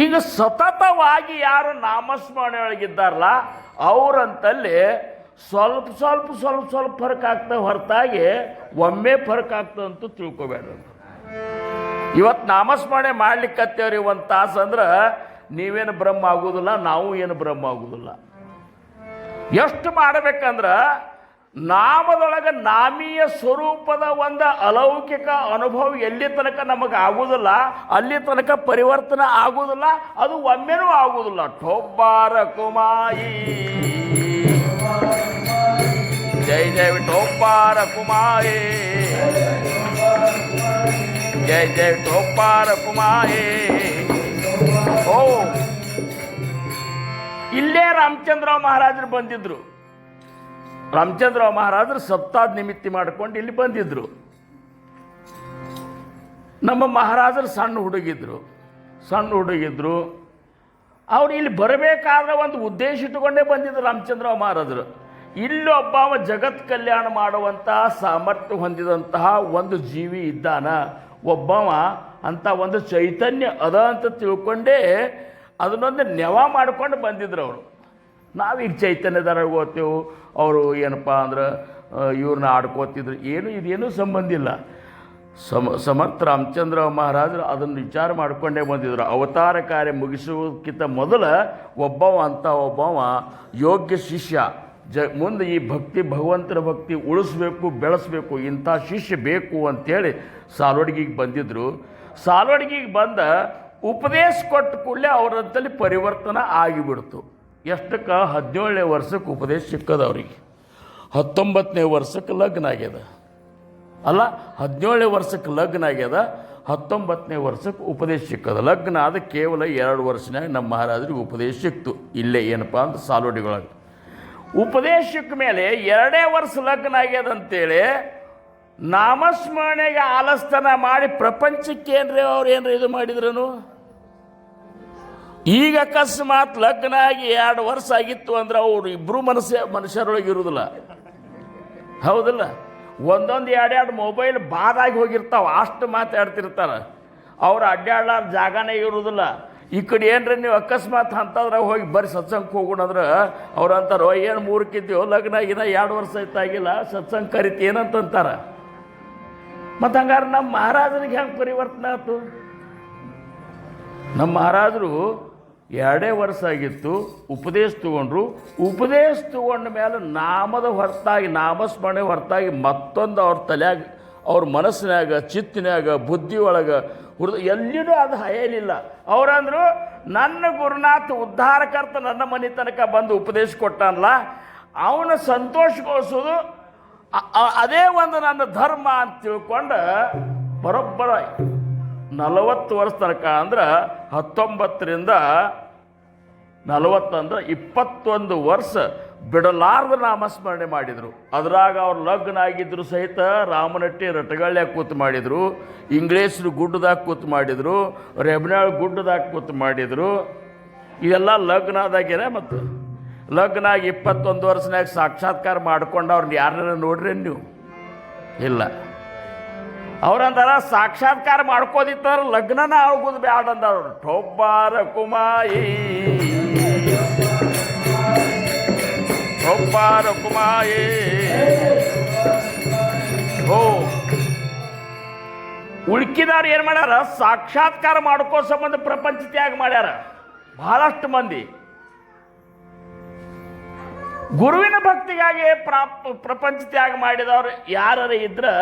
ಈಗ ಸತತವಾಗಿ ಯಾರು ನಾಮಸ್ಮರಣೆ ಒಳಗಿದ್ದಾರಲ್ಲ ಅವರಂತಲ್ಲಿ ಸ್ವಲ್ಪ ಸ್ವಲ್ಪ ಸ್ವಲ್ಪ ಸ್ವಲ್ಪ ಫರ್ಕ್ ಆಗ್ತವೆ ಹೊರತಾಗಿ ಒಮ್ಮೆ ಫರ್ಕ್ ಆಗ್ತದೆ ಅಂತೂ ತಿಳ್ಕೊಬೇಡ. ಇವತ್ತು ನಾಮಸ್ಮರಣೆ ಮಾಡ್ಲಿಕ್ಕತ್ತೇವ್ರಿ 1 ತಾಸು ಅಂದ್ರೆ ನೀವೇನು ಬ್ರಹ್ಮ ಆಗೋದಿಲ್ಲ, ನಾವು ಏನು ಬ್ರಹ್ಮ ಆಗೋದಿಲ್ಲ. ಎಷ್ಟು ಮಾಡಬೇಕಂದ್ರೆ ನಾಮದೊಳಗೆ ನಾಮೀಯ ಸ್ವರೂಪದ ಒಂದು ಅಲೌಕಿಕ ಅನುಭವ ಎಲ್ಲಿ ತನಕ ನಮಗೆ ಆಗುವುದಿಲ್ಲ ಅಲ್ಲಿ ತನಕ ಪರಿವರ್ತನೆ ಆಗುವುದಿಲ್ಲ, ಅದು ಒಮ್ಮೆನೂ ಆಗುವುದಿಲ್ಲ. ಟೊಬ್ಬಾರ ಕುಮಾಯಿ ಜೈ ಜೈ ಟೊಬ್ಬಾರ ಕುಮಾಯಿ ಜೈ ಜೈ ಟೊಬ್ಬಾರ ಕುಮಾಯಿ. ಓ ಇಲ್ಲೇ ರಾಮಚಂದ್ರರಾವ್ ಮಹಾರಾಜರು ಬಂದಿದ್ರು. ರಾಮಚಂದ್ರರಾವ್ ಮಹಾರಾಜರು ಸಪ್ತಾಹ ನಿಮಿತ್ತಿ ಮಾಡಿಕೊಂಡು ಇಲ್ಲಿ ಬಂದಿದ್ರು. ನಮ್ಮ ಮಹಾರಾಜರು ಸಣ್ಣ ಹುಡುಗಿದ್ರು. ಅವ್ರು ಇಲ್ಲಿ ಬರಬೇಕಾದ್ರೆ ಒಂದು ಉದ್ದೇಶ ಇಟ್ಟುಕೊಂಡೇ ಬಂದಿದ್ರು ರಾಮಚಂದ್ರರಾವ್ ಮಹಾರಾಜರು. ಇಲ್ಲಿ ಒಬ್ಬ ಜಗತ್ ಕಲ್ಯಾಣ ಮಾಡುವಂಥ ಸಾಮರ್ಥ್ಯ ಹೊಂದಿದಂತಹ ಒಂದು ಜೀವಿ ಇದ್ದಾನ, ಒಬ್ಬವ ಅಂತ ಒಂದು ಚೈತನ್ಯ ಅದ ಅಂತ ತಿಳ್ಕೊಂಡೇ ಅದನ್ನೊಂದು ನೆವ ಮಾಡ್ಕೊಂಡು ಬಂದಿದ್ರು ಅವರು. ನಾವೀಗ ಚೈತನ್ಯದಾರ ಓದ್ತೇವೆ, ಅವರು ಏನಪ್ಪ ಅಂದ್ರೆ ಇವ್ರನ್ನ ಆಡ್ಕೋತಿದ್ರು, ಇದೇನೂ ಸಂಬಂಧ ಇಲ್ಲ. ಸಮರ್ಥ ರಾಮಚಂದ್ರ ಮಹಾರಾಜರು ಅದನ್ನು ವಿಚಾರ ಮಾಡಿಕೊಂಡೇ ಬಂದಿದ್ರು. ಅವತಾರ ಕಾರ್ಯ ಮುಗಿಸುವುದಕ್ಕಿಂತ ಮೊದಲ ಒಬ್ಬವ ಯೋಗ್ಯ ಶಿಷ್ಯ ಮುಂದೆ ಈ ಭಕ್ತಿ ಭಗವಂತನ ಭಕ್ತಿ ಉಳಿಸ್ಬೇಕು ಬೆಳೆಸ್ಬೇಕು ಇಂಥ ಶಿಷ್ಯ ಬೇಕು ಅಂಥೇಳಿ ಸಾಲೋಡ್ಗಿಗೆ ಬಂದಿದ್ದರು. ಸಾಲೋಡ್ಗಿಗೆ ಬಂದ ಉಪದೇಶ ಕೊಟ್ಟ ಕೂಡಲೇ ಅವರಂತಲ್ಲಿ ಪರಿವರ್ತನೆ ಆಗಿಬಿಡ್ತು. ಎಷ್ಟಕ್ಕೆ 17ನೇ ವರ್ಷಕ್ಕೆ ಉಪದೇಶ ಸಿಕ್ಕದ ಅವ್ರಿಗೆ. 19ನೇ ವರ್ಷಕ್ಕೆ ಲಗ್ನ ಆಗ್ಯದ. ಅಲ್ಲ, 17ನೇ ವರ್ಷಕ್ಕೆ ಲಗ್ನ ಆಗ್ಯದ, 19ನೇ ವರ್ಷಕ್ಕೆ ಉಪದೇಶ ಸಿಕ್ಕದ. ಲಗ್ನ ಆದ ಕೇವಲ 2 ವರ್ಷನಾಗ ನಮ್ಮ ಮಹಾರಾಜರಿಗೆ ಉಪದೇಶ ಸಿಕ್ತು. ಇಲ್ಲೇ ಏನಪ್ಪ ಅಂತ ಸಾಲೋಡಿಗಳಾಗ ಉಪದೇಶಕ್ಕೆ ಮೇಲೆ 2ನೇ ವರ್ಷ ಲಗ್ನ ಆಗ್ಯದಂತೇಳಿ ನಾಮಸ್ಮರಣೆಗೆ ಆಲಸ್ತನ ಮಾಡಿ ಪ್ರಪಂಚಕ್ಕೆ ಏನ್ರಿ ಇದು ಮಾಡಿದ್ರನು. ಈಗ ಅಕಸ್ಮಾತ್ ಲಗ್ನ ಆಗಿ 2 ವರ್ಷ ಆಗಿತ್ತು ಅಂದ್ರೆ ಅವರು ಇಬ್ಬರು ಮನುಷ್ಯರೊಳಗೆ ಇರುವುದಿಲ್ಲ, ಹೌದಿಲ್ಲ? ಒಂದೊಂದು 2 ಮೊಬೈಲ್ ಬಾದಾಗಿ ಹೋಗಿರ್ತಾವೆ, ಅಷ್ಟು ಮಾತಾಡ್ತಿರ್ತಾರೆ. ಅವ್ರು ಅಡ್ಡಾಡ್ಲಾರ ಜಾಗನೇ ಇರುವುದಿಲ್ಲ. ಈ ಕಡೆ ಏನ್ರಿ ನೀವು ಅಕಸ್ಮಾತ್ ಅಂತಂದ್ರೆ ಹೋಗಿ ಬರೀ ಸತ್ಸಂಗಕ್ಕೆ ಹೋಗೋಣ ಅಂದ್ರೆ ಅವ್ರು ಅಂತಾರೋ ಏನು ಮೂರಕ್ಕಿದ್ದೀವೋ ಲಗ್ನ ಆಗಿನ 2 ವರ್ಷ ಆಗಿಲ್ಲ ಸತ್ಸಂಗ ಕರಿತಿ ಏನಂತಾರೆ. ಮತ್ತು ಹಂಗಾರೆ ನಮ್ಮ ಮಹಾರಾಜರಿಗೆ ಹೆಂಗೆ ಪರಿವರ್ತನೆ ಆಯ್ತು? ನಮ್ಮ ಮಹಾರಾಜರು 2 ವರ್ಷ ಆಗಿತ್ತು, ಉಪದೇಶ ತಗೊಂಡ್ರು. ಉಪದೇಶ ತಗೊಂಡ ಮೇಲೆ ನಾಮದ ಹೊರತಾಗಿ ನಾಮಸ್ಮರಣೆ ಹೊರತಾಗಿ ಮತ್ತೊಂದು ಅವ್ರ ತಲೆಯಾಗ ಅವ್ರ ಮನಸ್ಸಿನಾಗ ಚಿತ್ತಿನಾಗ ಬುದ್ಧಿ ಒಳಗೆ ಎಲ್ಲಿನೂ ಅದು ಹಯಲಿಲ್ಲ. ಅವರಂದ್ರು ನನ್ನ ಗುರುನಾಥ ಉದ್ಧಾರಕರ್ತ ನನ್ನ ಮನೆ ತನಕ ಬಂದು ಉಪದೇಶ ಕೊಟ್ಟನಲ್ಲ ಅವನ ಸಂತೋಷಗೊಳಿಸೋದು ಅದೇ ಒಂದು ನನ್ನ ಧರ್ಮ ಅಂತ ತಿಳ್ಕೊಂಡು ಬರೋಬ್ಬರ 40 ವರ್ಷ ತನಕ ಅಂದ್ರೆ 19ರಿಂದ 40 ಅಂದ್ರೆ 21 ವರ್ಷ ಬಿಡಲಾರ್ದ ನಾಮಸ್ಮರಣೆ ಮಾಡಿದರು. ಅದ್ರಾಗ ಅವ್ರು ಲಗ್ನ ಆಗಿದ್ರು ಸಹಿತ ರಾಮನಟ್ಟಿ ರಟಗಳ್ಳ್ಯಾಗ ಕೂತು ಮಾಡಿದರು, ಇಂಗ್ಲೇಶ್ರು ಗುಡ್ಡದಾಗ ಕೂತು ಮಾಡಿದರು, ರೆಬನಾಳ್ ಗುಡ್ಡದಾಗ ಕೂತು ಮಾಡಿದರು. ಇದೆಲ್ಲ ಲಗ್ನ ಆದಾಗೇನೆ. ಮತ್ತು ಲಗ್ನ ಆಗಿ 21 ವರ್ಷನಾಗ ಸಾಕ್ಷಾತ್ಕಾರ ಮಾಡ್ಕೊಂಡು ಅವ್ರನ್ನ ಯಾರನ್ನ ನೋಡ್ರಿ ನೀವು? ಇಲ್ಲ. ಅವ್ರಂತಾರ ಸಾಕ್ಷಾತ್ಕಾರ ಮಾಡ್ಕೋದಿತ್ತಾರ ಲಗ್ನನ ಆಗೋದು ಬ್ಯಾಡ ಅಂದವ್ರು. ಟೊಬ್ಬಾರ ಕುಮಾಯಿ ಟೊಬ್ಬಾರ ಕುಮಾಯಿ ಹೋ. ಉಳ್ಕಿದಾರು ಏನು ಮಾಡ್ಯಾರ? ಸಾಕ್ಷಾತ್ಕಾರ ಮಾಡ್ಕೋ ಸಂಬಂಧ ಪ್ರಪಂಚ ತ್ಯಾಗ ಮಾಡ್ಯಾರ ಬಹಳಷ್ಟು ಮಂದಿ. ಗುರುವಿನ ಭಕ್ತಿಗಾಗಿ ಪ್ರಪಂಚ ತ್ಯಾಗ ಮಾಡಿದವ್ರು ಯಾರು ಇದ್ರೆ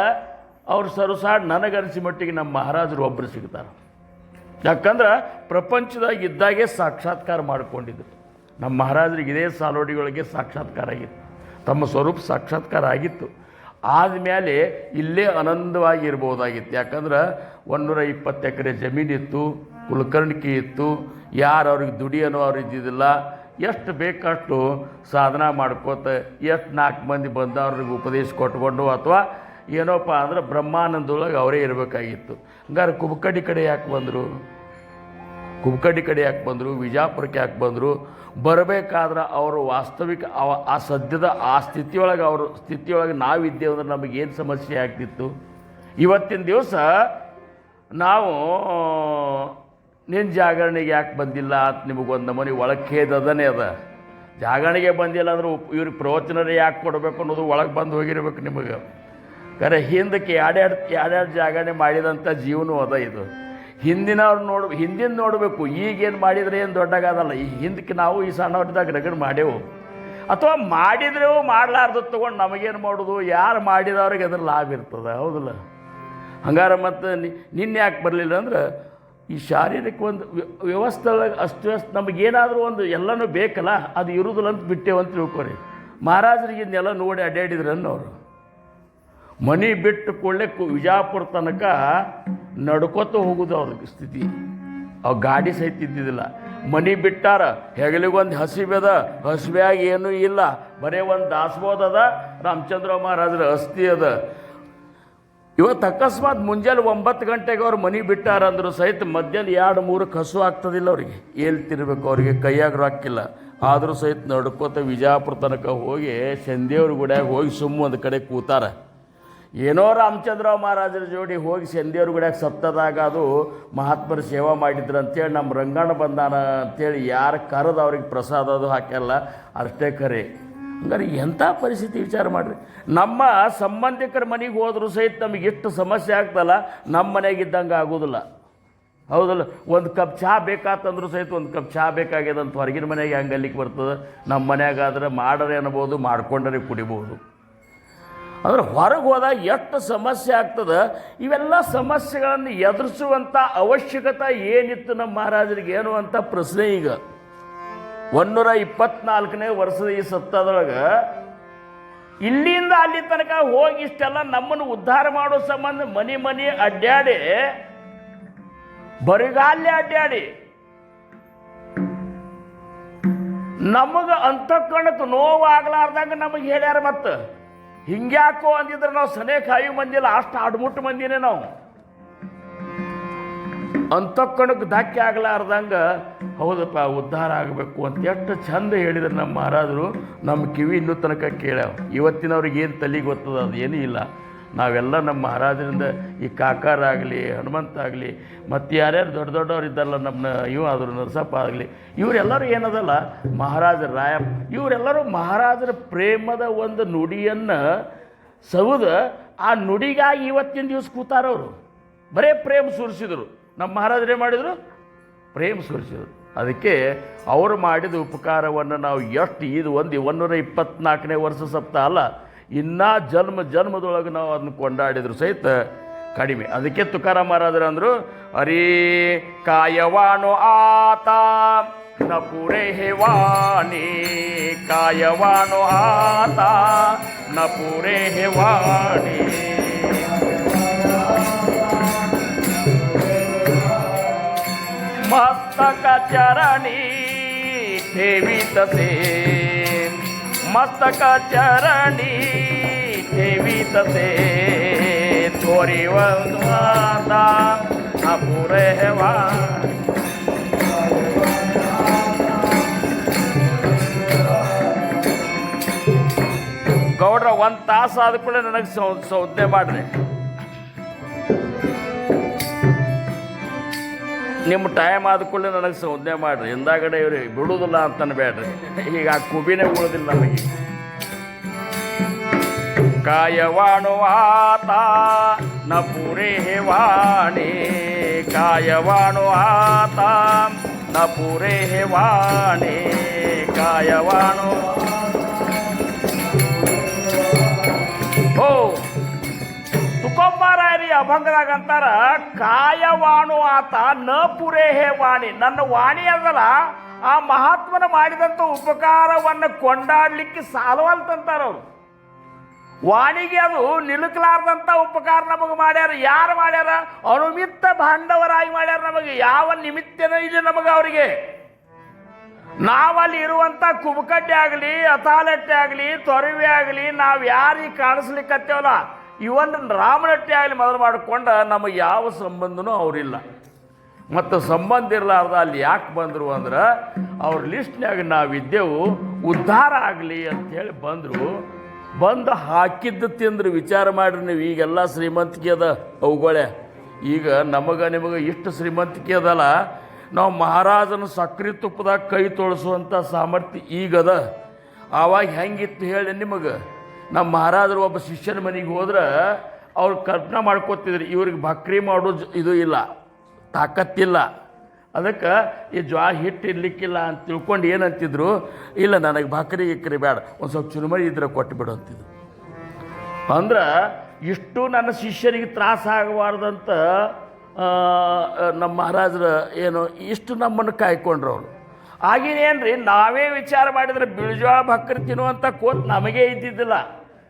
ಅವ್ರು ಸರುಸಾಡ್ ನನಗನಿಸಿ ಮಟ್ಟಿಗೆ ನಮ್ಮ ಮಹಾರಾಜರು ಒಬ್ಬರು ಸಿಗ್ತಾರೆ. ಯಾಕಂದ್ರೆ ಪ್ರಪಂಚದಾಗ ಇದ್ದಾಗೆ ಸಾಕ್ಷಾತ್ಕಾರ ಮಾಡಿಕೊಂಡಿದ್ರು. ನಮ್ಮ ಮಹಾರಾಜರಿಗೆ ಇದೇ ಸಾಲೋಡಿಗಳಿಗೆ ಸಾಕ್ಷಾತ್ಕಾರ ಆಗಿತ್ತು, ತಮ್ಮ ಸ್ವರೂಪ ಸಾಕ್ಷಾತ್ಕಾರ ಆಗಿತ್ತು. ಆದಮೇಲೆ ಇಲ್ಲೇ ಆನಂದವಾಗಿ ಇರ್ಬೋದಾಗಿತ್ತು. ಯಾಕಂದ್ರೆ 120 ಎಕರೆ ಜಮೀನಿತ್ತು, ಕುಲಕರ್ಣಿಕೆ ಇತ್ತು, ಯಾರು ಅವ್ರಿಗೆ ದುಡಿಯೋನೋ ಅವ್ರು ಇದ್ದಿದ್ದಿಲ್ಲ. ಎಷ್ಟು ಬೇಕಷ್ಟು ಸಾಧನ ಮಾಡ್ಕೋತ ಎಷ್ಟು 4 ಮಂದಿ ಬಂದು ಅವ್ರಿಗೆ ಉಪದೇಶ ಕೊಟ್ಕೊಂಡು ಅಥವಾ ಏನೋಪ್ಪ ಅಂದ್ರೆ ಬ್ರಹ್ಮಾನಂದೊಳಗೆ ಅವರೇ ಇರಬೇಕಾಗಿತ್ತು. ಹಂಗಾರೆ ಕುಬಕಡ್ಡಿ ಕಡೆ ಯಾಕೆ ಬಂದರು? ಕುಬಕಡ್ಡಿ ಕಡೆ ಯಾಕೆ ಬಂದರು? ವಿಜಾಪುರಕ್ಕೆ ಯಾಕೆ ಬಂದರು? ಬರಬೇಕಾದ್ರೆ ಅವರು ವಾಸ್ತವಿಕ ಆ ಸದ್ಯದ ಆ ಸ್ಥಿತಿಯೊಳಗೆ ನಾವಿದ್ದೇವೆ ಅಂದ್ರೆ ನಮಗೇನು ಸಮಸ್ಯೆ ಆಗ್ತಿತ್ತು? ಇವತ್ತಿನ ದಿವಸ ನಾವು ನಿನ್ನ ಜಾಗರಣೆಗೆ ಯಾಕೆ ಬಂದಿಲ್ಲ ಅಂತ ನಿಮಗೊಂದು ನಮೂನಿ ಒಳಗೆ ಖೇದನೇ ಅದ. ಜಾಗರಣೆಗೆ ಬಂದಿಲ್ಲ ಅಂದ್ರೆ ಇವ್ರಿಗೆ ಪ್ರವಚನರೇ ಯಾಕೆ ಕೊಡಬೇಕು ಅನ್ನೋದು ಒಳಗೆ ಬಂದು ಹೋಗಿರ್ಬೇಕು ನಿಮಗೆ. ಖರೆ ಹಿಂದಕ್ಕೆ ಎರಡೆರಡು ಜಾಗರಣೆ ಮಾಡಿದಂಥ ಜೀವನೂ ಅದ. ಇದು ಹಿಂದಿನ ನೋಡಬೇಕು. ಈಗೇನು ಮಾಡಿದರೆ ಏನು ದೊಡ್ಡಗಾದಲ್ಲ. ಈ ಹಿಂದಕ್ಕೆ ನಾವು ಈ ಸಣ್ಣವ್ರದಾಗ ರಗಡ್ ಮಾಡೇವು, ಅಥವಾ ಮಾಡಿದ್ರೆವು ಮಾಡಲಾರ್ದು ತೊಗೊಂಡು ನಮಗೇನು ಮಾಡೋದು? ಯಾರು ಮಾಡಿದವ್ರಿಗೆ ಅದ್ರ ಲಾಭ ಇರ್ತದೆ, ಹೌದಲ್ಲ? ಹಂಗಾರೆ ಮತ್ತು ನಿನ್ನೆ ಯಾಕೆ ಬರಲಿಲ್ಲ ಅಂದ್ರೆ ಈ ಶಾರೀರಿಕ ಒಂದು ವ್ಯವಸ್ಥೆ ಅಷ್ಟು ನಮಗೇನಾದರೂ ಒಂದು ಎಲ್ಲನೂ ಬೇಕಲ್ಲ, ಅದು ಇರುವುದಿಲ್ಲ ಅಂತ ಬಿಟ್ಟೇವಂತ ತಿಳ್ಕೊರಿ. ಮಹಾರಾಜರಿಗೆ ಇದನ್ನೆಲ್ಲ ನೋಡಿ ಅಡ್ಡಾಡಿದ್ರನ್ನು ಅವರು. ಮನೆ ಬಿಟ್ಟು ಕೂಡಲೇ ವಿಜಾಪುರ ತನಕ ನಡ್ಕೋತ ಹೋಗೋದು ಅವ್ರಿಗೆ ಸ್ಥಿತಿ. ಅವು ಗಾಡಿ ಸಹಿತ ಇದ್ದಿದ್ದಿಲ್ಲ. ಮನೆ ಬಿಟ್ಟಾರ, ಹೆಗಲಿಗೊಂದು ಹಸಿವೆದ, ಹಸಿವೆಯಾಗಿ ಏನೂ ಇಲ್ಲ, ಬರೀ ಒಂದು ದಾಸಬೋಧ ಅದ, ರಾಮಚಂದ್ರ ಮಹಾರಾಜರ ಅಸ್ಥಿ ಅದ. ಇವತ್ತು ಅಕಸ್ಮಾತ್ ಮುಂಜಾನೆ 9 ಗಂಟೆಗೆ ಅವ್ರು ಮನೆ ಬಿಟ್ಟಾರಂದ್ರು ಸಹಿತ ಮಧ್ಯಾಹ್ನ 2-3 ಹಸು ಆಗ್ತದಿಲ್ಲ ಅವ್ರಿಗೆ. ತಿರ್ಬೇಕು ಅವ್ರಿಗೆ, ಕೈಯಾಗ ರೊಕ್ಕಿಲ್ಲ. ಆದರೂ ಸಹಿತ ನಡ್ಕೋತ ವಿಜಾಪುರ ತನಕ ಹೋಗಿ ಸಂದೇವ್ರ ಗುಡಿಯಾಗ ಹೋಗಿ ಒಂದು ಕಡೆ ಕೂತಾರ. ಏನೋ ರಾಮಚಂದ್ರ ಮಹಾರಾಜರ ಜೋಡಿ ಹೋಗಿ ಸಂದೇವ್ರ ಗುಡಿಯಾಗ ಸತ್ತದಾಗ ಅದು ಮಹಾತ್ಮರ ಸೇವಾ ಮಾಡಿದ್ರು ಅಂತೇಳಿ ನಮ್ಮ ರಂಗಣ್ಣ ಬಂದಾನ ಅಂತೇಳಿ ಯಾರು ಕರೆದು ಅವ್ರಿಗೆ ಪ್ರಸಾದ ಅದು ಹಾಕ್ಯಲ್ಲ, ಅಷ್ಟೇ ಖರೆ. ಹಂಗಾರೆ ಎಂಥ ಪರಿಸ್ಥಿತಿ ವಿಚಾರ ಮಾಡಿರಿ. ನಮ್ಮ ಸಂಬಂಧಿಕರ ಮನೆಗೆ ಹೋದರೂ ಸಹಿತ ನಮಗೆ ಎಷ್ಟು ಸಮಸ್ಯೆ ಆಗ್ತಲ್ಲ, ನಮ್ಮ ಮನೆಯಾಗಿದ್ದಂಗೆ ಆಗೋದಿಲ್ಲ. ಹೌದಲ್ಲ? ಒಂದು ಕಪ್ ಚಹಾ ಬೇಕಾತಂದ್ರೂ ಸಹಿತ ಒಂದು ಕಪ್ ಚಹಾ ಬೇಕಾಗ್ಯದಂತ ಹೊರಗಿನ ಮನೆಗೆ ಹಂಗೆ ಅಲ್ಲಿಗೆ ಬರ್ತದೆ. ನಮ್ಮ ಮನೆಯಾಗಾದ್ರೆ ಮಾಡರೆ ಅನ್ಬೋದು, ಮಾಡ್ಕೊಂಡರೆ ಕುಡಿಬೋದು. ಅಂದ್ರೆ ಹೊರಗೆ ಹೋದಾಗ ಎಷ್ಟು ಸಮಸ್ಯೆ ಆಗ್ತದೆ. ಇವೆಲ್ಲ ಸಮಸ್ಯೆಗಳನ್ನು ಎದುರಿಸುವಂಥ ಅವಶ್ಯಕತೆ ಏನಿತ್ತು ನಮ್ಮ ಮಹಾರಾಜರಿಗೆ ಏನು ಅಂತ ಪ್ರಶ್ನೆ. ಈಗ 124ನೇ ವರ್ಷದ ಈ ಸತ್ತದೊಳಗೆ ಇಲ್ಲಿಂದ ಅಲ್ಲಿ ತನಕ ಹೋಗಿ ಇಷ್ಟೆಲ್ಲ ನಮ್ಮನ್ನು ಉದ್ಧಾರ ಮಾಡೋ ಸಂಬಂಧ ಮನೆ ಅಡ್ಡಾಡಿ, ಬರಿಗಾಲೇ ಅಡ್ಡಾಡಿ ನಮಗೆ ಅಂತಃಕರಣಕ್ಕೆ ನೋವಾಗ್ಲಾರ್ದಂಗೆ ನಮಗೆ ಹೇಳ್ಯಾರ. ಮತ್ತು ಹಿಂಗ್ಯಾಕೋ ಅಂದಿದ್ರೆ ನಾವು ಸನೇ ಕಾಯಿ ಮಂದಿಲ್ಲ, ಅಷ್ಟು ಆಡ್ಮುಟ್ಟು ಮಂದಿನೇ ನಾವು. ಅಂತಃಕರಣಕ್ಕೆ ಧಕ್ಕೆ ಆಗ್ಲಾರ್ದಂಗೆ ಹೌದಪ್ಪ ಉದ್ಧಾರ ಆಗಬೇಕು ಅಂತ ಎಷ್ಟು ಚಂದ ಹೇಳಿದ್ರು ನಮ್ಮ ಮಹಾರಾಜರು. ನಮ್ಮ ಕಿವಿ ಇನ್ನೂ ತನಕ ಕೇಳ್ಯಾವ. ಇವತ್ತಿನವ್ರಿಗೆ ಏನು ತಲೆಗೆ ಗೊತ್ತದ ಅದು ಏನೂ ಇಲ್ಲ. ನಾವೆಲ್ಲ ನಮ್ಮ ಮಹಾರಾಜರಿಂದ ಈ ಕಾಕಾರಾಗಲಿ, ಹನುಮಂತಾಗಲಿ, ಮತ್ತು ಯಾರ್ಯಾರು ದೊಡ್ಡ ದೊಡ್ಡವ್ರು ಇದ್ದಾರಲ್ಲ, ನಮ್ಮನ್ನ ಆದರೂ ನರಸಪ್ಪ ಆಗಲಿ, ಇವರೆಲ್ಲರೂ ಏನದಲ್ಲ ಮಹಾರಾಜರ ರಾಯಪ್ಪ, ಇವರೆಲ್ಲರೂ ಮಹಾರಾಜರ ಪ್ರೇಮದ ಒಂದು ನುಡಿಯನ್ನು ಸೌದ ಆ ನುಡಿಗಾಗಿ ಇವತ್ತಿನ ದಿವಸ ಕೂತಾರವರು. ಬರೇ ಪ್ರೇಮ ಸುರಿಸಿದರು. ನಮ್ಮ ಮಹಾರಾಜರು ಏನು ಮಾಡಿದರು? ಪ್ರೇಮ ಸುರಿಸಿದರು. ಅದಕ್ಕೆ ಅವರು ಮಾಡಿದ ಉಪಕಾರವನ್ನು ನಾವು ಎಷ್ಟು ಇದು 124ನೇ ವರ್ಷ ಸಪ್ತ ಅಲ್ಲ, ಇನ್ನೂ ಜನ್ಮದೊಳಗೆ ನಾವು ಅದನ್ನು ಕೊಂಡಾಡಿದ್ರು ಸಹಿತ ಕಡಿಮೆ. ಅದಕ್ಕೆ ತುಕಾರಾಮ್ ಮಹಾರಾಜರು ಅಂದರು, ಅರೇ ಕಾಯವಾಣು ಆತ ನ ಪೂರೇ ಹೇವಾಣಿ, ಕಾಯವಾಣು ಆತ ನ ಪೂರೇ ಹೇವಾಣಿ. ಮಸ್ತಕ ಚರಣಿ ठेवीतसे, मस्तक चरणी ठेवीतसे, थोरी वंदा अपुरे वा. ಗೌಡ್ರ ಒಂದು ತಾಸು ಆದ ಕೂಡ ನನಗೆ ಸೌದ್ದೆ ಮಾಡ್ರಿ. ನಿಮ್ಮ ಟೈಮ್ ಆದ ಕೂಡ ನನಗೆ ಸೌದ್ದೆ ಮಾಡ್ರಿ. ಹಿಂದಾಗಡೆ ಇವ್ರಿಗೆ ಬಿಡುವುದಿಲ್ಲ ಅಂತನ ಬೇಡ್ರಿ. ಈಗ ಆ ಕುಬಿನೇ ಉಳಿದಿಲ್ಲ ನಮಗೆ. ಕಾಯವಾಣುವಾತ ನ ಪೂರೇ ವಾಣಿ, ಕಾಯವಾಣುವಾತ ನ ಪೂರೇ ವಾಣಿ, ಕಾಯವಾಣು. ಓ ತುಕೋಬಾರಾಯರಿ ಅಭಂಗದಾಗ ಅಂತಾರ, ಕಾಯವಾಣು ಆತ ನ ಪುರೇ ಹೇ ವಾಣಿ. ನನ್ನ ವಾಣಿ ಅದಲ್ಲ, ಆ ಮಹಾತ್ಮನ ಮಾಡಿದಂಥ ಉಪಕಾರವನ್ನು ಕೊಂಡಾಡ್ಲಿಕ್ಕೆ ಸಾಲವಲ್ತಂತಾರ ಅವರು. ವಾಣಿಗೆ ಅದು ನಿಲುಕಲಾರ್ದಂಥ ಉಪಕಾರ ನಮಗೆ ಮಾಡ್ಯಾರ. ಯಾರು ಮಾಡ್ಯಾರ? ಅನುಮಿತ್ತ ಬಾಂಧವರಾಗಿ ಮಾಡ್ಯಾರ. ನಮಗೆ ಯಾವ ನಿಮಿತ್ತನೂ ಇಲ್ಲ ನಮಗೆ ಅವರಿಗೆ. ನಾವಲ್ಲಿ ಇರುವಂಥ ಕುಬಕಡ್ಡೆ ಆಗಲಿ, ಅತಾಲಟ್ಟೆ ಆಗಲಿ, ತೊರವೆ ಆಗಲಿ, ನಾವು ಯಾರಿಗೆ ಕಾಣಿಸ್ಲಿಕ್ಕತ್ತೇವಲ್ಲ, ಇವನ್ ರಾಮನಟ್ಟಿ ಆಗಲಿ ಮೊದಲು ಮಾಡಿಕೊಂಡ ನಮಗೆ ಯಾವ ಸಂಬಂಧನೂ ಅವರಿಲ್ಲ. ಮತ್ತು ಸಂಬಂಧ ಇರಲಾರ್ದ ಅಲ್ಲಿ ಯಾಕೆ ಬಂದರು ಅಂದ್ರೆ, ಅವ್ರ ಲಿಸ್ಟ್ನಾಗ ನಾವಿದ್ದೆವು, ಉದ್ಧಾರ ಆಗಲಿ ಅಂಥೇಳಿ ಬಂದರು. ಬಂದು ಹಾಕಿದ್ದು ತಿಂದ್ರೆ ವಿಚಾರ ಮಾಡಿರಿ ನೀವು. ಈಗೆಲ್ಲ ಶ್ರೀಮಂತಿಕೆ ಅದ ಅವುಗಳೇ. ಈಗ ನಿಮಗೆ ಇಷ್ಟು ಶ್ರೀಮಂತಿಕೆ ಅದಲ್ಲ, ನಾವು ಮಹಾರಾಜನ ಸಕ್ರೆ ತುಪ್ಪದಾಗ ಕೈ ತೊಳಸುವಂಥ ಸಾಮರ್ಥ್ಯ ಈಗದ. ಆವಾಗ ಹೆಂಗಿತ್ತು ಹೇಳಿ ನಿಮಗೆ? ನಮ್ಮ ಮಹಾರಾಜರು ಒಬ್ಬ ಶಿಷ್ಯನ ಮನೆಗೆ ಹೋದ್ರೆ ಅವ್ರು ಕಲ್ಪನೆ ಮಾಡ್ಕೋತಿದ್ರು, ಇವ್ರಿಗೆ ಭಕ್ರಿ ಮಾಡೋದು ಇದು ಇಲ್ಲ, ತಾಕತ್ತಿಲ್ಲ, ಅದಕ್ಕೆ ಈ ಹಿಟ್ಟು ಇರ್ಲಿಕ್ಕಿಲ್ಲ ಅಂತ ತಿಳ್ಕೊಂಡು ಏನಂತಿದ್ರು, ಇಲ್ಲ ನನಗೆ ಭಕ್ರಿ ಇಕ್ರಿ ಬೇಡ, ಒಂದು ಸ್ವಲ್ಪ ಚುರುಮರಿ ಇದ್ರೆ ಕೊಟ್ಟುಬಿಡು ಅಂತಿದ್ರು. ಅಂದ್ರೆ ಇಷ್ಟು ನನ್ನ ಶಿಷ್ಯರಿಗೆ ತ್ರಾಸ ಆಗಬಾರ್ದಂತ ನಮ್ಮ ಮಹಾರಾಜರು ಏನು ಇಷ್ಟು ನಮ್ಮನ್ನು ಕಾಯ್ಕೊಂಡ್ರು ಅವರು. ಆಗಿನೇನ್ರಿ ನಾವೇ ವಿಚಾರ ಮಾಡಿದ್ರೆ ಬಿಳಿಜೋಳ ಭಕ್ರಿ ತಿನ್ನುವಂಥ ಕೋತ್ ನಮಗೇ ಇದ್ದಿದ್ದಿಲ್ಲ.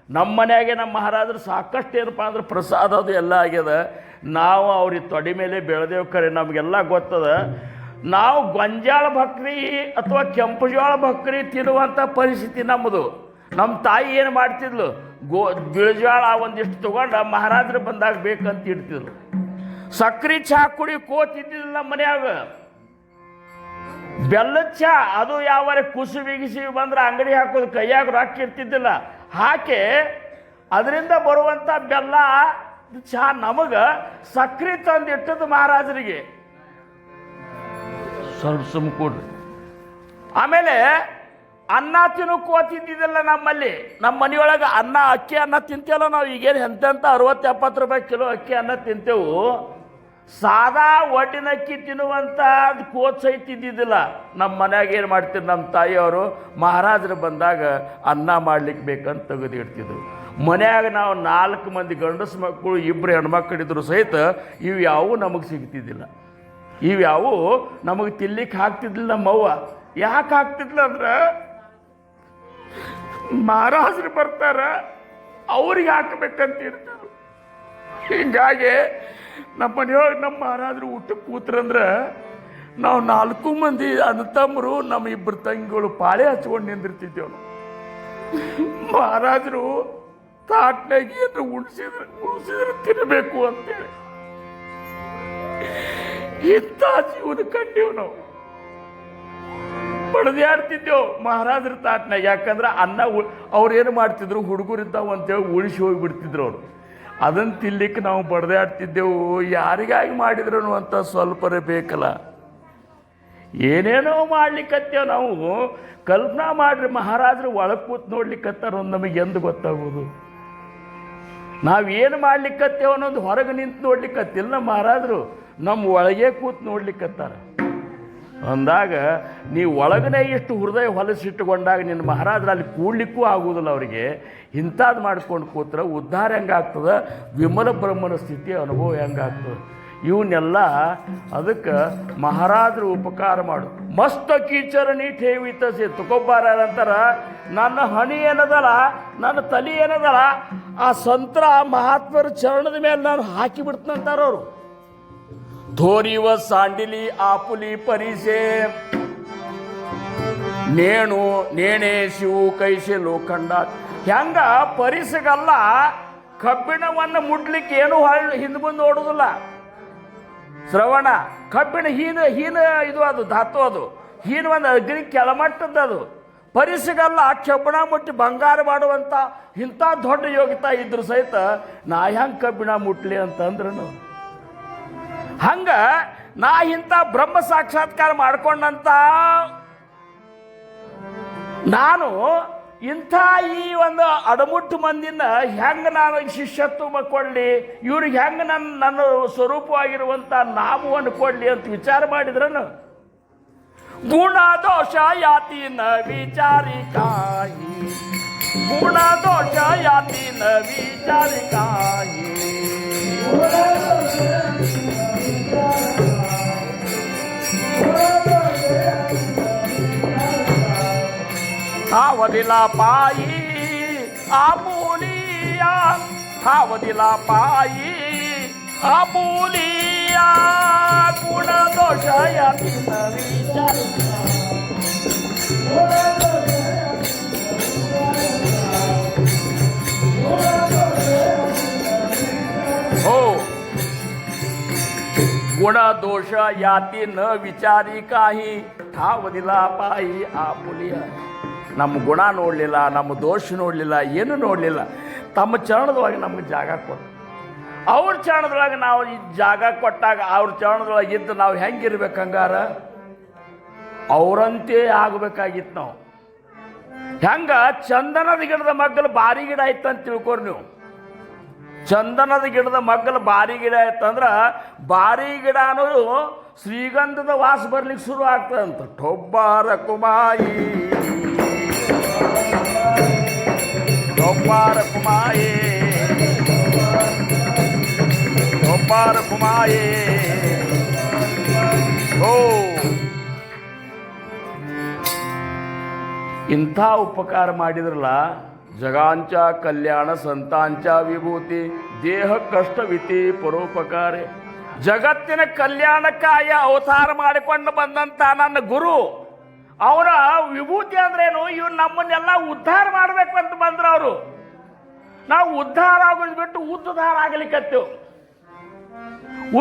ನಮ್ಮ ಮನೆಯಾಗೆ ನಮ್ಮ ಮಹಾರಾಜರು ಸಾಕಷ್ಟು ಏನಪ್ಪ ಅಂದ್ರೆ ಪ್ರಸಾದ ಅದು ಎಲ್ಲ ಆಗ್ಯದ. ನಾವು ಅವ್ರಿಗೆ ತೊಡೆ ಮೇಲೆ ಬೆಳೆದೇವು ಕರೆ ನಮಗೆಲ್ಲ ಗೊತ್ತದ. ನಾವು ಗೊಂಜಾಳ ಭಕ್ರಿ ಅಥವಾ ಕೆಂಪು ಜೋಳ ಭಕ್ರಿ ತಿನ್ನುವಂಥ ಪರಿಸ್ಥಿತಿ ನಮ್ಮದು. ನಮ್ಮ ತಾಯಿ ಏನು ಮಾಡ್ತಿದ್ಲು, ಬಿಳಿಜೋಳ ಒಂದಿಷ್ಟು ತೊಗೊಂಡು ಮಹಾರಾಜರು ಬಂದಾಗ ಬೇಕಂತ ಇಡ್ತಿದ್ಲು. ಸಕ್ರೆ ಚಹಾ ಕುಡಿ ಕೋತಿದ್ದಿಲ್ಲ ನಮ್ಮ ಮನ್ಯಾಗ. ಬೆಲ್ಲದ ಚಹಾ ಅದು ಯಾವಾರ ಕುಸು ಬಿಗಿಸಿ ಬಂದ್ರೆ ಅಂಗಡಿ ಹಾಕೋದು, ಕೈಯಾಗ ರೊಕ್ಕ ಇರ್ತಿದ್ದಿಲ್ಲ. ಹಾಕಿ ಅದರಿಂದ ಬರುವಂಥ ಬೆಲ್ಲ ಚಹಾ ನಮಗೆ ಸಕ್ರೆ ತಂದು ಇಟ್ಟದ್ದು ಮಹಾರಾಜರಿಗೆ. ಸ್ವಲ್ಪ ಸುಮ್ಮ ಕೊಡ್ರಿ. ಆಮೇಲೆ ಅನ್ನ ತಿನ್ನೋಕೋತಿದ್ದಿದ್ದಿಲ್ಲ ನಮ್ಮಲ್ಲಿ. ನಮ್ಮ ಮನೆಯೊಳಗೆ ಅಕ್ಕಿ ಅನ್ನ ತಿಂತೇವಲ್ಲ ನಾವು. ಈಗೇನು ಎಂತೆಂಥ 60-70 ರೂಪಾಯಿ ಕಿಲೋ ಅಕ್ಕಿ ಅನ್ನ ತಿಂತೇವು. ಸಾದಾ ಒಟ್ಟಿನ ಅಕ್ಕಿ ತಿನ್ನುವಂಥ ಕೋಚ್ ಐತಿದ್ದಿದ್ದಿಲ್ಲ. ನಮ್ಮ ಮನ್ಯಾಗ ಏನು ಮಾಡ್ತಿದ್ರು ನಮ್ಮ ತಾಯಿಯವರು, ಮಹಾರಾಜರು ಬಂದಾಗ ಅನ್ನ ಮಾಡ್ಲಿಕ್ಕೆ ಬೇಕಂತ ತೆಗೆದಿಡ್ತಿದ್ರು. ಮನ್ಯಾಗ ನಾವು 4 ಮಂದಿ ಗಂಡಸು ಮಕ್ಕಳು 2 ಹೆಣ್ಮಕ್ಳಿದ್ರು ಸಹಿತ ಇವು ಯಾವೂ ನಮಗೆ ಸಿಗ್ತಿದ್ದಿಲ್ಲ. ಇವು ಯಾವೂ ನಮಗೆ ತಿನ್ಲಿಕ್ಕೆ ಹಾಕ್ತಿದ್ದಿಲ್ಲ ನಮ್ಮವ್ವ. ಯಾಕೆ ಹಾಕ್ತಿದ್ಲ ಅಂದ್ರೆ ಮಹಾರಾಜರು ಬರ್ತಾರ ಅವ್ರಿಗೆ ಹಾಕಬೇಕಂತ ಇರ್ತಾರೆ. ಹೀಗಾಗಿ ನಮ್ಮ ಮನೆಯೊಳಗೆ ನಮ್ಮ ಮಹಾರಾಜರು ಊಟಕ್ಕೆ ಕೂತ್ರಂದ್ರೆ ನಾವು 4 ಮಂದಿ ಅಣ್ಣ ತಮ್ಮರು ನಮ್ಮ 2 ತಂಗಿಗಳು ಪಾಳೆ ಹಚ್ಕೊಂಡು ನಿಂದಿರ್ತಿದ್ದೇವೆ. ಮಹಾರಾಜರು ತಾಟ್ನಾಗಿ ಏನು ಉಳಿಸಿದ್ರೆ ತಿನ್ನಬೇಕು ಅಂತೇಳಿ ಇಂಥ ಜೀವನ ಕಂಡೇವು ನಾವು. ಬಡದಾಡ್ತಿದ್ದೆವು ಮಹಾರಾಜರ ತಾಟ್ನಾಗ. ಯಾಕಂದ್ರೆ ಅನ್ನ ಅವ್ರೇನು ಮಾಡ್ತಿದ್ರು, ಹುಡುಗರಿದ್ದಾವ ಅಂತೇಳಿ ಉಳಿಸಿ ಹೋಗಿಬಿಡ್ತಿದ್ರು ಅವರು. ಅದನ್ನು ತಿನ್ಲಿಕ್ಕೆ ನಾವು ಬಡದಾಡ್ತಿದ್ದೆವು. ಯಾರಿಗಾಗಿ ಮಾಡಿದ್ರು ಅಂತ ಸ್ವಲ್ಪರೇ ಬೇಕಲ್ಲ. ಏನೇನೋ ಮಾಡ್ಲಿಕ್ಕತ್ತೇವೆ ನಾವು. ಕಲ್ಪನಾ ಮಾಡ್ರಿ, ಮಹಾರಾಜರು ಒಳಗೆ ಕೂತ್ ನೋಡ್ಲಿಕ್ಕತ್ತಾರ ನಮಗೆ ಎಂದು ಗೊತ್ತಾಗೋದು? ನಾವೇನು ಮಾಡ್ಲಿಕ್ಕತ್ತೇವ ಅನ್ನೋದು ಹೊರಗೆ ನಿಂತು ನೋಡ್ಲಿಕ್ಕತ್ತಿಲ್ಲ. ಮಹಾರಾಜರು ನಮ್ಮ ಒಳಗೆ ಕೂತ್ ನೋಡ್ಲಿಕ್ಕತ್ತಾರ ಅಂದಾಗ ನೀವು ಒಳಗನೆ ಇಷ್ಟು ಹೃದಯ ಹೊಲಸಿಟ್ಟುಕೊಂಡಾಗ ನಿನ್ನ ಮಹಾರಾಜರು ಅಲ್ಲಿ ಕೂಡ್ಲಿಕ್ಕೂ ಆಗುವುದಿಲ್ಲ. ಅವರಿಗೆ ಇಂಥದ್ದು ಮಾಡ್ಕೊಂಡು ಕೂತ್ರೆ ಉದ್ಧಾರ ಹೆಂಗಾಗ್ತದೆ, ವಿಮಲ ಬ್ರಹ್ಮನ ಸ್ಥಿತಿ ಅನುಭವ ಹೆಂಗಾಗ್ತದೆ? ಇವನ್ನೆಲ್ಲ ಅದಕ್ಕೆ ಮಹಾರಾಜರು ಉಪಕಾರ ಮಾಡು. ಮಸ್ತ ಕೀಚರಣಿ ಠೇವಿತಸಿ ತುಕೊಬ್ಬಾರ ಅಂತಾರ. ನನ್ನ ಹಣಿ ಏನದಲ್ಲ, ನನ್ನ ತಲೆ ಏನದಲ್ಲ, ಆ ಸಂತರ ಮಹಾತ್ಮರ ಚರಣದ ಮೇಲೆ ನಾನು ಹಾಕಿ ಬಿಡ್ತಂತಾರ ಅವರು. ಧೋರಿವ ಸಾಂಡಿಲಿ ಆಪುಲಿ ಪರಿಸೆ ನೇಣು ನೇಣೆ ಶಿವು ಕೈಸೆ ಲೋಖಂಡ. ಹೆಂಗ ಪರಿಸಗಲ್ಲ ಕಬ್ಬಿಣವನ್ನು ಮುಡ್ಲಿಕ್ಕೆ ಏನು ಹಿಂದೆ ಮುಂದೆ ಓಡುದಿಲ್ಲ. ಶ್ರವಣ ಕಬ್ಬಿಣ ಹೀನ ಇದು ಅದು ಧಾತು, ಅದು ಹೀನ ಒಂದು ಅಗ್ನಿ ಕೆಳಮಟ್ಟದ್ದು. ಅದು ಪರಿಸಗಲ್ಲ ಕಬ್ಬಿಣ ಮುಟ್ಟಿ ಬಂಗಾರ ಮಾಡುವಂಥ ಇಂಥ ದೊಡ್ಡ ಯೋಗ್ಯತಾ ಇದ್ರು ಸಹಿತ ನಾ ಹೆಂಗೆ ಕಬ್ಬಿಣ ಮುಟ್ಲಿ ಅಂತಂದ್ರೂ ಹಂಗ ನಾ ಇಂಥ ಬ್ರಹ್ಮ ಸಾಕ್ಷಾತ್ಕಾರ ಮಾಡ್ಕೊಂಡಂತ ನಾನು ಇಂಥ ಈ ಒಂದು ಅಡಮುಟ್ಟು ಮಂದಿನ ಹೆಂಗೆ ನಾನು ಶಿಷ್ಯತ್ವ ಕೊಡಲಿ, ಇವ್ರಿಗೆ ಹೆಂಗೆ ನನ್ನ ಸ್ವರೂಪವಾಗಿರುವಂಥ ನಾಮವನ್ನು ಕೊಡಲಿ ಅಂತ ವಿಚಾರ ಮಾಡಿದ್ರನು. ಗುಣ ದೋಷ ಯಾತಿ ನ ವಿಚಾರಿ ಕಾಯಿ, ಗುಣ ದೋಷ ಯಾತಿ ನ ವಿಚಾರಿ ಕಾಯಿ. ಹಾವದಿಲ್ಲ ಪಾಯಿ ಆಮೂಲಿಯ, ಹಾವದಿಲ್ಲ ಪಾಯಿ ಆಮೂಲಿಯ, ಗುಣ ದೋಷ ಯಾತಿ ನ ವಿಚಾರಿ. ಗುಣ ದೋಷ ಯಾತಿ ನ ವಿಚಾರಿ ಕಾಹಿ, ಠಾವದಿಲ್ಲ ಪಾಯಿ ಆಪುಲಿಯ. ನಮ್ಮ ಗುಣ ನೋಡಲಿಲ್ಲ, ನಮ್ಮ ದೋಷ ನೋಡಲಿಲ್ಲ, ಏನು ನೋಡಲಿಲ್ಲ. ತಮ್ಮ ಚರಣದೊಳಗೆ ನಮಗೆ ಜಾಗ ಕೊಟ್ಟು, ಅವ್ರ ಚರಣದೊಳಗೆ ನಾವು ಈ ಜಾಗ ಕೊಟ್ಟಾಗ ಅವ್ರ ಚರಣದೊಳಗೆ ಇದ್ದು ನಾವು ಹೆಂಗಿರ್ಬೇಕು? ಹಂಗಾರ ಅವರಂತೆ ಆಗಬೇಕಾಗಿತ್ತು ನಾವು. ಹೆಂಗ ಚಂದನದ ಗಿಡದ ಮಗ್ಗಲು ಬಾರಿ ಗಿಡ ಆಯ್ತು ಅಂತ ತಿಳ್ಕೊರಿ ನೀವು. ಚಂದನದ ಗಿಡದ ಮಗ್ಗಲು ಬಾರಿ ಗಿಡ ಆಯ್ತಂದ್ರೆ ಬಾರಿ ಗಿಡ ಅನ್ನೋದು ಶ್ರೀಗಂಧದ ವಾಸ ಬರ್ಲಿಕ್ಕೆ ಶುರು ಆಗ್ತದಂತ. ಟೊಬ್ಬಾರ ಕುಮಾಯಿ, ಟೊಬ್ಬಾರ ಕುಮಾಯಿ, ಟೊಬ್ಬಾರ ಕುಮಾಯಿ. ಓ ಇಂಥ ಉಪಕಾರ ಮಾಡಿದ್ರಲ್ಲ. ಜಗಾಂಚ ಕಲ್ಯಾಣ ಸಂತಾಂಚ ವಿಭೂತಿ ದೇಹ ಕಷ್ಟವಿತಿ ಪರೋಪಕಾರೆ. ಜಗತ್ತಿನ ಕಲ್ಯಾಣಕ್ಕಾಗಿ ಅವತಾರ ಮಾಡಿಕೊಂಡು ಬಂದಂಥ ನನ್ನ ಗುರು ಅವರ ವಿಭೂತಿ ಅಂದ್ರೇನು? ಇವ್ರು ನಮ್ಮನ್ನೆಲ್ಲ ಉದ್ಧಾರ ಮಾಡಬೇಕು ಅಂತ ಬಂದ್ರು ಅವರು. ನಾವು ಉದ್ಧಾರ ಆಗೋದು ಬಿಟ್ಟು ಉದ್ಧಾರ ಆಗ್ಲಿಕ್ಕತ್ತೇವು.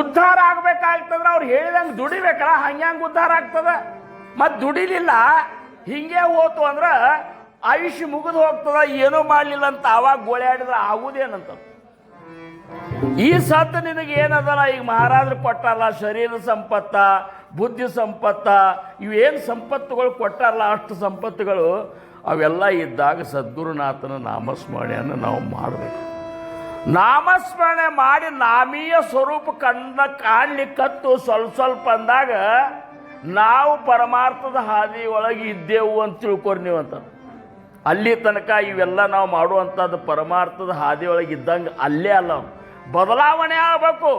ಉದ್ಧಾರ ಆಗ್ಬೇಕಾಗ್ತದ್ರೆ ಅವ್ರು ಹೇಳಿದಂಗೆ ದುಡಿಬೇಕಲ್ಲ, ಹಂಗ್ಯಾಂಗೆ ಉದ್ಧಾರ ಆಗ್ತದ? ಮತ್ತು ದುಡಿಲಿಲ್ಲ ಹಿಂಗೆ ಹೋತು ಅಂದ್ರೆ ಆಯುಷ್ಯ ಮುಗಿದು ಹೋಗ್ತದ, ಏನೂ ಮಾಡಲಿಲ್ಲ ಅಂತ ಆವಾಗ ಗೋಳಾಡಿದ್ರೆ ಆಗುದೇನಂತ. ಈ ಸತ್ತು ನಿನಗೆ ಏನದಲ್ಲ, ಈಗ ಮಹಾರಾಜರು ಕೊಟ್ಟಲ್ಲ ಶರೀರ ಸಂಪತ್ತ, ಬುದ್ಧಿ ಸಂಪತ್ತ, ಇವೇನು ಸಂಪತ್ತುಗಳು ಕೊಟ್ಟಾರಲ್ಲ ಅಷ್ಟು ಸಂಪತ್ತುಗಳು ಅವೆಲ್ಲ ಇದ್ದಾಗ ಸದ್ಗುರುನಾಥನ ನಾಮಸ್ಮರಣೆಯನ್ನು ನಾವು ಮಾಡಬೇಕು. ನಾಮಸ್ಮರಣೆ ಮಾಡಿ ನಾಮೀಯ ಸ್ವರೂಪ ಕಾಣಲಿಕ್ಕತ್ತು ಸ್ವಲ್ಪ ಅಂದಾಗ ನಾವು ಪರಮಾರ್ಥದ ಹಾದಿ ಒಳಗೆ ಇದ್ದೆವು ಅಂತ ತಿಳ್ಕೊರಿ ನೀವು ಅಂತ. ಅಲ್ಲಿ ತನಕ ಇವೆಲ್ಲ ನಾವು ಮಾಡುವಂಥದ್ದು ಪರಮಾರ್ಥದ ಹಾದಿ ಒಳಗೆ ಇದ್ದಂಗೆ ಅಲ್ಲೇ ಅಲ್ಲ, ಬದಲಾವಣೆ ಆಗಬೇಕು.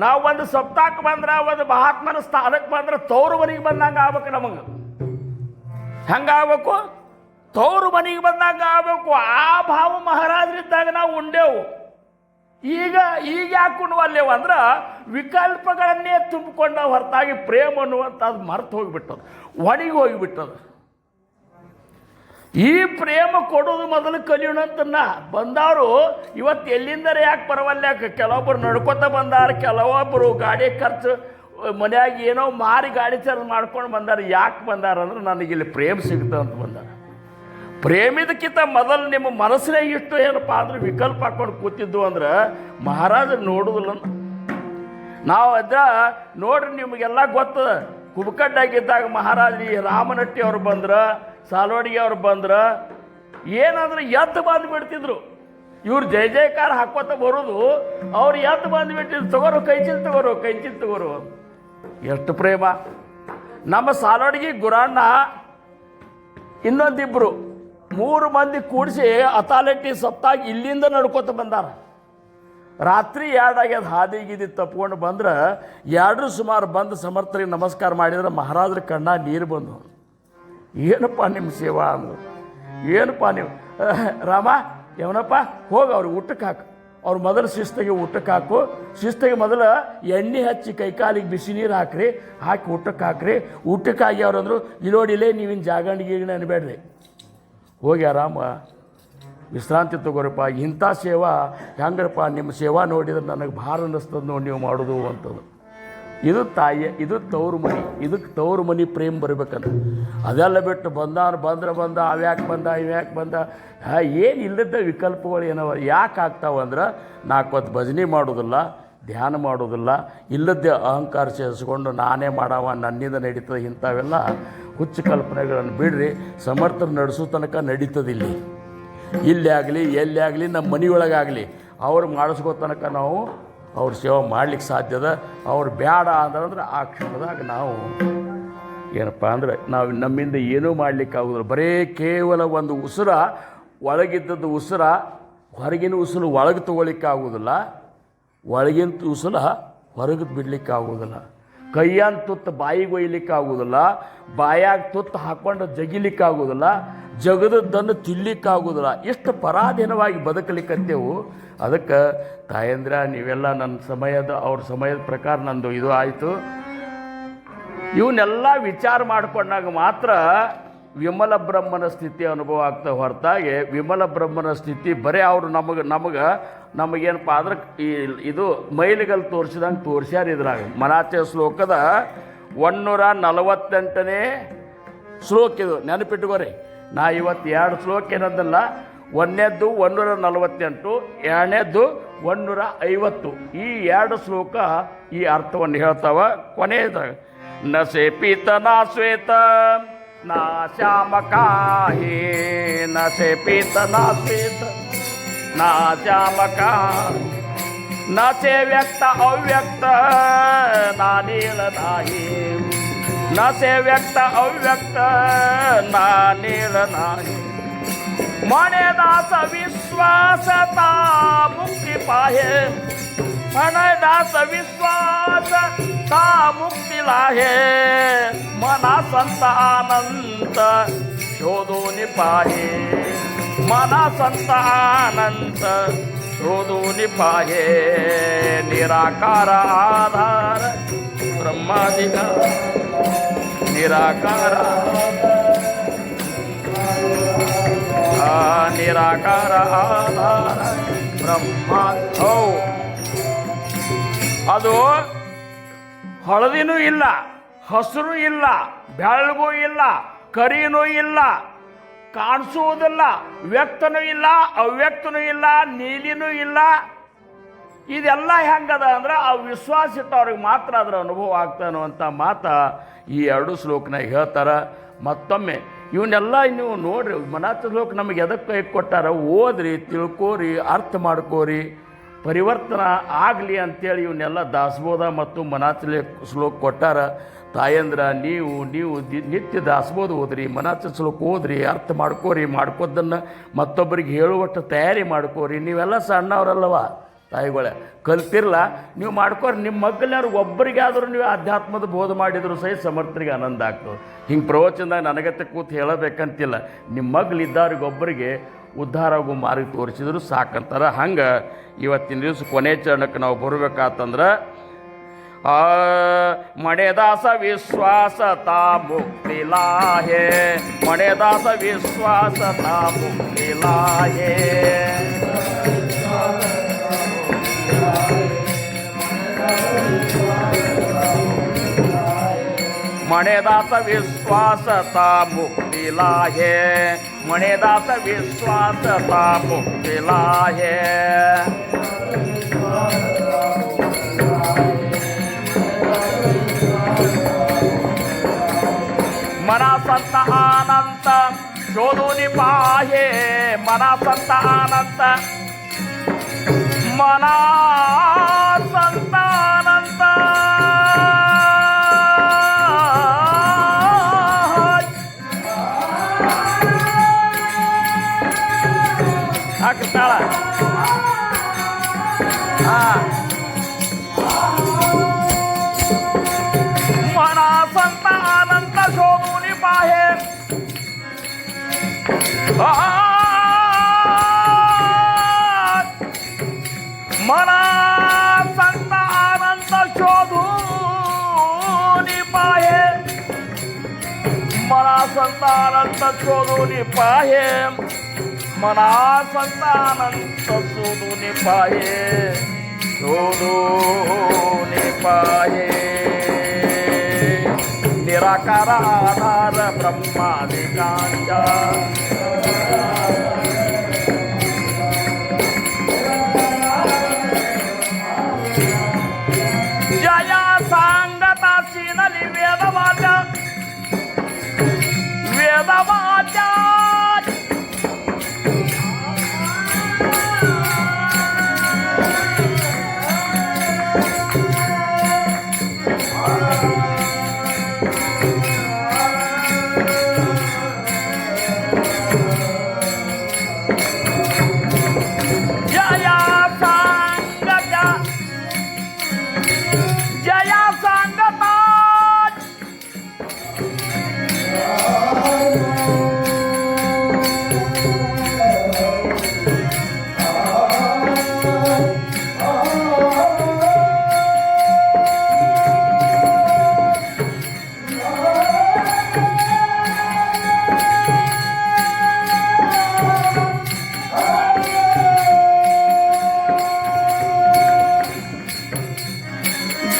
ನಾವು ಒಂದು ಸಪ್ತಾಹಕ್ಕೆ ಬಂದ್ರೆ, ಒಂದು ಮಹಾತ್ಮನ ಸ್ಥಾನಕ್ಕೆ ಬಂದ್ರೆ ತವರು ಮನೆಗೆ ಬಂದಂಗೆ ಆಗ್ಬೇಕು. ನಮಗೆ ಹೆಂಗಾಗಬೇಕು? ತವರು ಮನೆಗೆ ಬಂದಂಗೆ ಆಗಬೇಕು. ಆ ಭಾವ ಮಹಾರಾಜರಿದ್ದಾಗ ನಾವು ಉಂಡೆವು. ಈಗ ಯಾಕೆ ಉಣ್ಣುವಲ್ಲೇವು ಅಂದ್ರೆ ವಿಕಲ್ಪಗಳನ್ನೇ ತುಂಬಿಕೊಂಡ ಹೊರತಾಗಿ ಪ್ರೇಮ ಅನ್ನುವಂಥದ್ದು ಮರೆತು ಹೋಗಿಬಿಟ್ಟದು, ಒಣಗಿ ಹೋಗಿಬಿಟ್ಟದು. ಈ ಪ್ರೇಮ ಕೊಡೋದು ಮೊದಲು ಕಲಿಯೋಣಂತನ್ನ ಬಂದವರು ಇವತ್ತು ಎಲ್ಲಿಂದರೆ ಯಾಕೆ ಪರವಲ್ಯಾಕ. ಕೆಲವೊಬ್ಬರು ನಡ್ಕೊತ ಬಂದಾರ, ಕೆಲವೊಬ್ಬರು ಗಾಡಿ ಖರ್ಚು ಮನೆಯಾಗಿ ಏನೋ ಮಾರಿ ಗಾಡಿ ಚಾರ್ಜ್ ಮಾಡ್ಕೊಂಡು ಬಂದಾರ. ಯಾಕೆ ಬಂದಾರ ಅಂದ್ರೆ ನನಗಿಲ್ಲಿ ಪ್ರೇಮ ಸಿಗುತ್ತೆ ಅಂತ ಬಂದಾರ. ಪ್ರೇಮಿದಕ್ಕಿಂತ ಮೊದಲು ನಿಮ್ಮ ಮನಸ್ಸಿನ ಇಷ್ಟು ಏನಪ್ಪ ಅಂದ್ರೆ ವಿಕಲ್ಪ ಹಾಕೊಂಡು ಕೂತಿದ್ದು ಅಂದ್ರೆ ಮಹಾರಾಜರು ನೋಡುವುದಿಲ್ಲ. ನಾವು ಅದ ನೋಡ್ರಿ, ನಿಮಗೆಲ್ಲ ಗೊತ್ತದ. ಕುಬಕಡ್ಡಾಗಿದ್ದಾಗ ಮಹಾರಾಜ ರಾಮನಟ್ಟಿ ಅವ್ರು ಬಂದ್ರೆ, ಸಾಲ್ವಡಿಗೆ ಅವ್ರು ಬಂದ್ರೆ ಏನಂದ್ರೆ ಎದ್ದು ಬಂದು ಬಿಡ್ತಿದ್ರು. ಇವ್ರು ಜಯ ಜಯಕಾರ ಹಾಕೋತ ಬರೋದು, ಅವ್ರು ಎದ್ದು ಬಂದು ಬಿಟ್ಟಿದ್ರು. ತಗೋರು ಕೈಚಿಲ್ ತಗೋರು. ಎಷ್ಟು ಪ್ರೇಮ! ನಮ್ಮ ಸಾಲ್ವಡಿಗೆ ಗುರಣ್ಣ ಇನ್ನೊಂದಿಬ್ಬರು 3 ಮಂದಿ ಕೂಡಿಸಿ ಅತಾಲೆಟ್ಟಿ ಸಪ್ತಾಗಿ ಇಲ್ಲಿಂದ ನಡ್ಕೋತ ಬಂದಾರ. ರಾತ್ರಿ 2 ಆಗ್ಯದ, ಹಾದಿಗಿದ್ದು ತಪ್ಕೊಂಡು ಬಂದ್ರೆ 2 ಸುಮಾರು ಬಂದು ಸಮರ್ಥರಿಗೆ ನಮಸ್ಕಾರ ಮಾಡಿದ್ರೆ ಮಹಾರಾಜರ ಕಣ್ಣ ನೀರು ಬಂದು, ಏನಪ್ಪ ನಿಮ್ಮ ಸೇವಾ ಅಂದರು. ಏನಪ್ಪ ನೀವು ರಾಮ ಏನಪ್ಪ ಹೋಗಿ ಅವ್ರಿಗೆ ಊಟಕ್ಕೆ ಹಾಕು. ಅವ್ರು ಮೊದಲು ಶಿಸ್ತಿಗೆ ಊಟಕ್ಕೆ ಹಾಕು, ಶಿಸ್ತಿಗೆ ಮೊದಲು ಎಣ್ಣೆ ಹಚ್ಚಿ ಕೈಕಾಲಿಗೆ ಬಿಸಿ ನೀರು ಹಾಕ್ರಿ, ಹಾಕಿ ಊಟಕ್ಕೆ ಹಾಕ್ರಿ. ಊಟಕ್ಕೆ ಆಗಿ ಅವ್ರಂದ್ರು ಇಲ್ಲೋಡಿಲೇ ನೀವಿನ ಜಾಗಂಡಿಗೆ ಅನ್ಬೇಡ್ರಿ, ಹೋಗಿ ಆರಾಮ ವಿಶ್ರಾಂತಿ ತಗೋರಪ್ಪ. ಇಂಥ ಸೇವಾ ಹೆಂಗ್ರಪ್ಪ, ನಿಮ್ಮ ಸೇವಾ ನೋಡಿದ್ರೆ ನನಗೆ ಭಾಳ ಅನ್ನಿಸ್ತದೆ ನೋಡಿ ನೀವು ಮಾಡೋದು ಅಂತದ್ದು. ಇದು ತಾಯಿ, ಇದು ತವ್ರ ಮನೆ, ಇದಕ್ಕೆ ತವ್ರ ಮನೆ ಪ್ರೇಮ ಬರ್ಬೇಕಂತ. ಅದೆಲ್ಲ ಬಿಟ್ಟು ಬಂದ ಅವ್ಯಾಕೆ ಬಂದ ಇವ್ಯಾಕೆ ಬಂದ, ಏನು ಇಲ್ಲದ ವಿಕಲ್ಪಗಳು ಏನವ ಯಾಕೆ ಆಗ್ತಾವಂದ್ರೆ 4 ಹೊತ್ತು ಭಜನೆ ಮಾಡೋದಿಲ್ಲ, ಧ್ಯಾನ ಮಾಡೋದಿಲ್ಲ, ಇಲ್ಲದ್ದೇ ಅಹಂಕಾರ ಸೇರಿಸ್ಕೊಂಡು ನಾನೇ ಮಾಡವ, ನನ್ನಿಂದ ನಡೀತದೆ, ಇಂಥವೆಲ್ಲ ಹುಚ್ಚು ಕಲ್ಪನೆಗಳನ್ನು ಬಿಡ್ರಿ. ಸಮರ್ಥರು ನಡೆಸೋ ತನಕ ನಡೀತದಿಲ್ಲಿ. ಇಲ್ಲೇ ಆಗಲಿ ಎಲ್ಲೇ ಆಗಲಿ, ನಮ್ಮ ಮನೆಯೊಳಗಾಗಲಿ ಅವ್ರು ಮಾಡಿಸ್ಕೋ ತನಕ ನಾವು ಅವ್ರ ಸೇವೆ ಮಾಡ್ಲಿಕ್ಕೆ ಸಾಧ್ಯದ. ಅವ್ರು ಬೇಡ ಅಂದ್ರೆ ಆ ಕ್ಷಣದಾಗ ನಾವು ಏನಪ್ಪ ಅಂದ್ರೆ ನಾವು ನಮ್ಮಿಂದ ಏನೂ ಮಾಡಲಿಕ್ಕಾಗೋದಿಲ್ಲ. ಬರೀ ಕೇವಲ ಒಂದು ಉಸಿರ, ಒಳಗಿದ್ದದ್ದು ಉಸಿರ, ಹೊರಗಿನ ಉಸಿರು ಒಳಗೆ ತೊಗೊಳಿಕ್ಕಾಗೋದಿಲ್ಲ, ಒಳಗಿನ ಉಸಿರ ಹೊರಗೆ ಬಿಡ್ಲಿಕ್ಕಾಗೋದಿಲ್ಲ. ಕೈಯನ್ ತುತ್ತು ಬಾಯಿಗೆ ಒಯ್ಲಿಕ್ಕಾಗೋದಿಲ್ಲ, ಬಾಯಾಗ ತುತ್ತು ಹಾಕ್ಕೊಂಡು ಜಗಿಲಿಕ್ಕಾಗೋದಿಲ್ಲ, ಜಗದದ್ದನ್ನು ತಿನ್ಲಿಕ್ಕಾಗೋದಿಲ್ಲ. ಎಷ್ಟು ಪರಾಧೀನವಾಗಿ ಬದುಕಲಿಕ್ಕತ್ತೇವು. ಅದಕ್ಕೆ ತಾಯಂದ್ರ ನೀವೆಲ್ಲ ಅವ್ರ ಸಮಯದ ಪ್ರಕಾರ ನಂದು ಇದು ಆಯಿತು. ಇವನ್ನೆಲ್ಲ ವಿಚಾರ ಮಾಡಿಕೊಂಡಾಗ ಮಾತ್ರ ವಿಮಲ ಬ್ರಹ್ಮನ ಸ್ಥಿತಿ ಅನುಭವ ಆಗ್ತಾ ಹೊರತಾಗಿ ವಿಮಲ ಬ್ರಹ್ಮನ ಸ್ಥಿತಿ ಬರೀ ಅವರು ನಮಗೇನಪ್ಪ ಅಂದ್ರೆ ಇದು ಮೈಲಿಗಲ್ಲಿ ತೋರಿಸಿದಂಗೆ ತೋರಿಸ್ಯಾರ. ಇದ್ರಾಗ ಮನಾಚೆ ಶ್ಲೋಕದ 148ನೇ ಶ್ಲೋಕ ಇದು, ನೆನಪಿಟ್ಟುಕೋರಿ. ನಾ ಇವತ್ತು 2 ಶ್ಲೋಕ ಏನಂದಲ್ಲ, 1ನೇದ್ದು 148, 2ನೇದ್ದು 150. ಈ 2 ಶ್ಲೋಕ ಈ ಅರ್ಥವನ್ನು ಹೇಳ್ತಾವ. ಕೊನೆಯದಾಗ ನ ಸೇ ಪೀತ ನಾ ಶ್ವೇತ ನಾ ಶ್ಯಾಮ ಕಾಹಿ, ನ ಸೇ ಪೀತ ನಾ ಶ್ವೇತ ನಾ ಶ್ಯಾಮ ಕಾಹಿ, ನ ಸೇ ವ್ಯಕ್ತ ಅವ್ಯಕ್ತ ನಾ ನೀಳ ನಾಹಿ, ನ ಸೇ ವ್ಯಕ್ತ ಅವ್ಯಕ್ತ ನಾ ನೀಳ ನಾಹಿ. ಮನೆ ದಾಸ ವಿಶ್ವಾಸತಾ ಮುಕ್ತಿ ಪಾಹೆ, ಮನೆ ದಾಸ ವಿಶ್ವಾಸ ತಾ ಮುಕ್ತಿ ಲಾಹೆ, ಮನ ಸಂತ ಅನಂತ ಶೋಧೋ ನಿಪಾಹೆ, ಮನ ಸಂತ ಅನಂತ ಶೋಧೋ ನಿಪಾಹೆ. ನಿರಾಕಾರ ಆಧಾರ ಬ್ರಹ್ಮಾಧಿಕಾರ, ನಿರಾಕಾರ ನಿರಾಕಾರ ಆಧಾರ ಬ್ರಹ್ಮ. ಅದು ಹಳದಿನೂ ಇಲ್ಲ, ಹಸಿರು ಇಲ್ಲ, ಬೆಳಗೂ ಇಲ್ಲ, ಕರಿನೂ ಇಲ್ಲ, ಕಾಣಿಸುವುದಿಲ್ಲ, ವ್ಯಕ್ತನೂ ಇಲ್ಲ, ಅವ್ಯಕ್ತನೂ ಇಲ್ಲ, ನೀಲಿನೂ ಇಲ್ಲ, ಇದೆಲ್ಲ ಹೆಂಗದ ಅಂದ್ರೆ ಆ ವಿಶ್ವಾಸ ಇಟ್ಟವ್ರಿಗೆ ಮಾತ್ರ ಅದರ ಅನುಭವ ಆಗ್ತಾ ಅನ್ನುವಂಥ ಮಾತು ಈ ಎರಡು ಶ್ಲೋಕನಾಗ ಹೇಳ್ತಾರೆ. ಮತ್ತೊಮ್ಮೆ ಇವನ್ನೆಲ್ಲ ನೀವು ನೋಡ್ರಿ, ಮನಾಥ ಶ್ಲೋಕ ನಮಗೆ ಎದಕ್ಕೆ ಕೊಟ್ಟಾರ? ಓದ್ರಿ, ತಿಳ್ಕೋರಿ, ಅರ್ಥ ಮಾಡ್ಕೋರಿ, ಪರಿವರ್ತನ ಆಗಲಿ ಅಂತೇಳಿ ಇವನ್ನೆಲ್ಲ ದಾಸಬೋಧ ಮತ್ತು ಮನಾಥ ಶ್ಲೋಕ ಕೊಟ್ಟಾರ. ತಾಯಂದ್ರ ನೀವು ನಿತ್ಯ ದಾಸಬೋಧ ಓದ್ರಿ, ಮನಾಥ ಶ್ಲೋಕ ಓದ್ರಿ, ಅರ್ಥ ಮಾಡ್ಕೋರಿ, ಮಾಡ್ಕೋದನ್ನು ಮತ್ತೊಬ್ಬರಿಗೆ ಹೇಳುವಷ್ಟು ತಯಾರಿ ಮಾಡ್ಕೋರಿ. ನೀವೆಲ್ಲ ಸಣ್ಣವರಲ್ಲವ ತಾಯಿಗಳೇ, ಕಲ್ತಿರಲ್ಲ ನೀವು ಮಾಡ್ಕೋರಿ. ನಿಮ್ಮ ಮಕ್ಕಳನ್ನಾರು ಒಬ್ಬರಿಗಾದರೂ ನೀವು ಅಧ್ಯಾತ್ಮದ ಬೋಧ ಮಾಡಿದ್ರು ಸಹಿತ ಸಮರ್ಥರಿಗೆ ಆನಂದ ಆಗ್ತದೆ. ಹಿಂಗೆ ಪ್ರವಚನದಾಗ ನನಗತ್ತೆ ಕೂತು ಹೇಳಬೇಕಂತಿಲ್ಲ. ನಿಮ್ಮ ಮಗಳಿದ್ದವ್ರಿಗೆ ಒಬ್ಬರಿಗೆ ಉದ್ಧಾರ ಆಗೋ ಮಾರ್ಗ ತೋರಿಸಿದ್ರು ಸಾಕಂತಾರೆ. ಹಂಗೆ ಇವತ್ತಿನ ದಿವಸ ಕೊನೆ ಚರಣಕ್ಕೆ ನಾವು ಬರಬೇಕಾತಂದ್ರೆ ಮಣೆದಾಸ ವಿಶ್ವಾಸ ತಾ ಮುಕ್ತಿ ಲಾಹೆ, ಮಣೆದಾಸ ವಿಶ್ವಾಸ ತಾ ಮುಕ್ತಿ ಲಾಹೆ. ಮಣೆದಾಸ ವಿಶ್ವಾಸ ತಾ ಮುಕ್ತಿ ಲಾಹೆ, ಮಣೆದಾಸ ವಿಶ್ವಾಸ ತಾ ಮುಕ್ತಿ ಲಾಹೆ. मना संत अनंत शोधूनि पाहे, मना संत अनंत, मना संत अनंत. कृष्णाला मना संत अनंत शोधूनि पाहे, मना संत अनंत शोधूनि पाहे, मना संत अनंत शोधूनि पाहे, मना संत अनंत शोधूनि पाहे, शोधूनि पाहे. निराकार आधार ब्रह्मादिकांचा, जया सांगता सीनली वेदवाचा, वेदवाचा.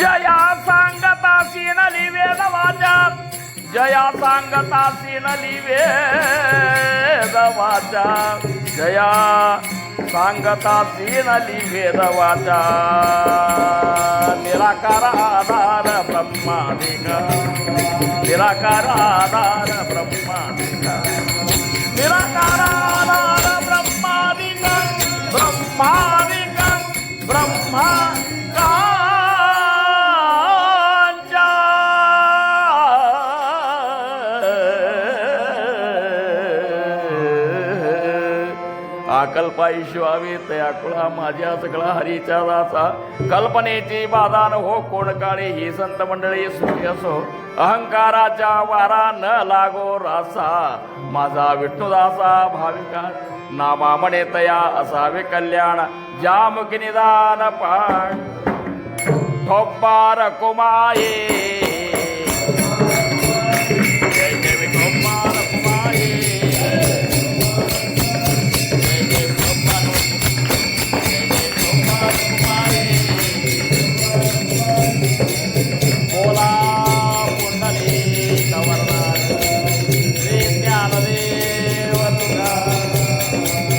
जया सांगता सीनली वेदवाचा, जया सांगता सीनली वेदवाचा. निराकार आधार ब्रह्मादिका, निराकार आधार ब्रह्मादिका, निराकार आधार ब्रह्मादिका, ब्रह्मादिका ब्रह्मा. कल्पा ईश्वावी तया कुळा माझ्या सगळा हरीच्या दासा. कल्पनेची बाधा न हो कोण काळी ही संत मंडळी सुखी असो. अहंकाराच्या वारा न लागो रासा, माझा विष्णुदासा भाविका. नामा म्हणे तया असावे कल्याण, जामुखी निदान पाठ. ठोब्बार कुमाये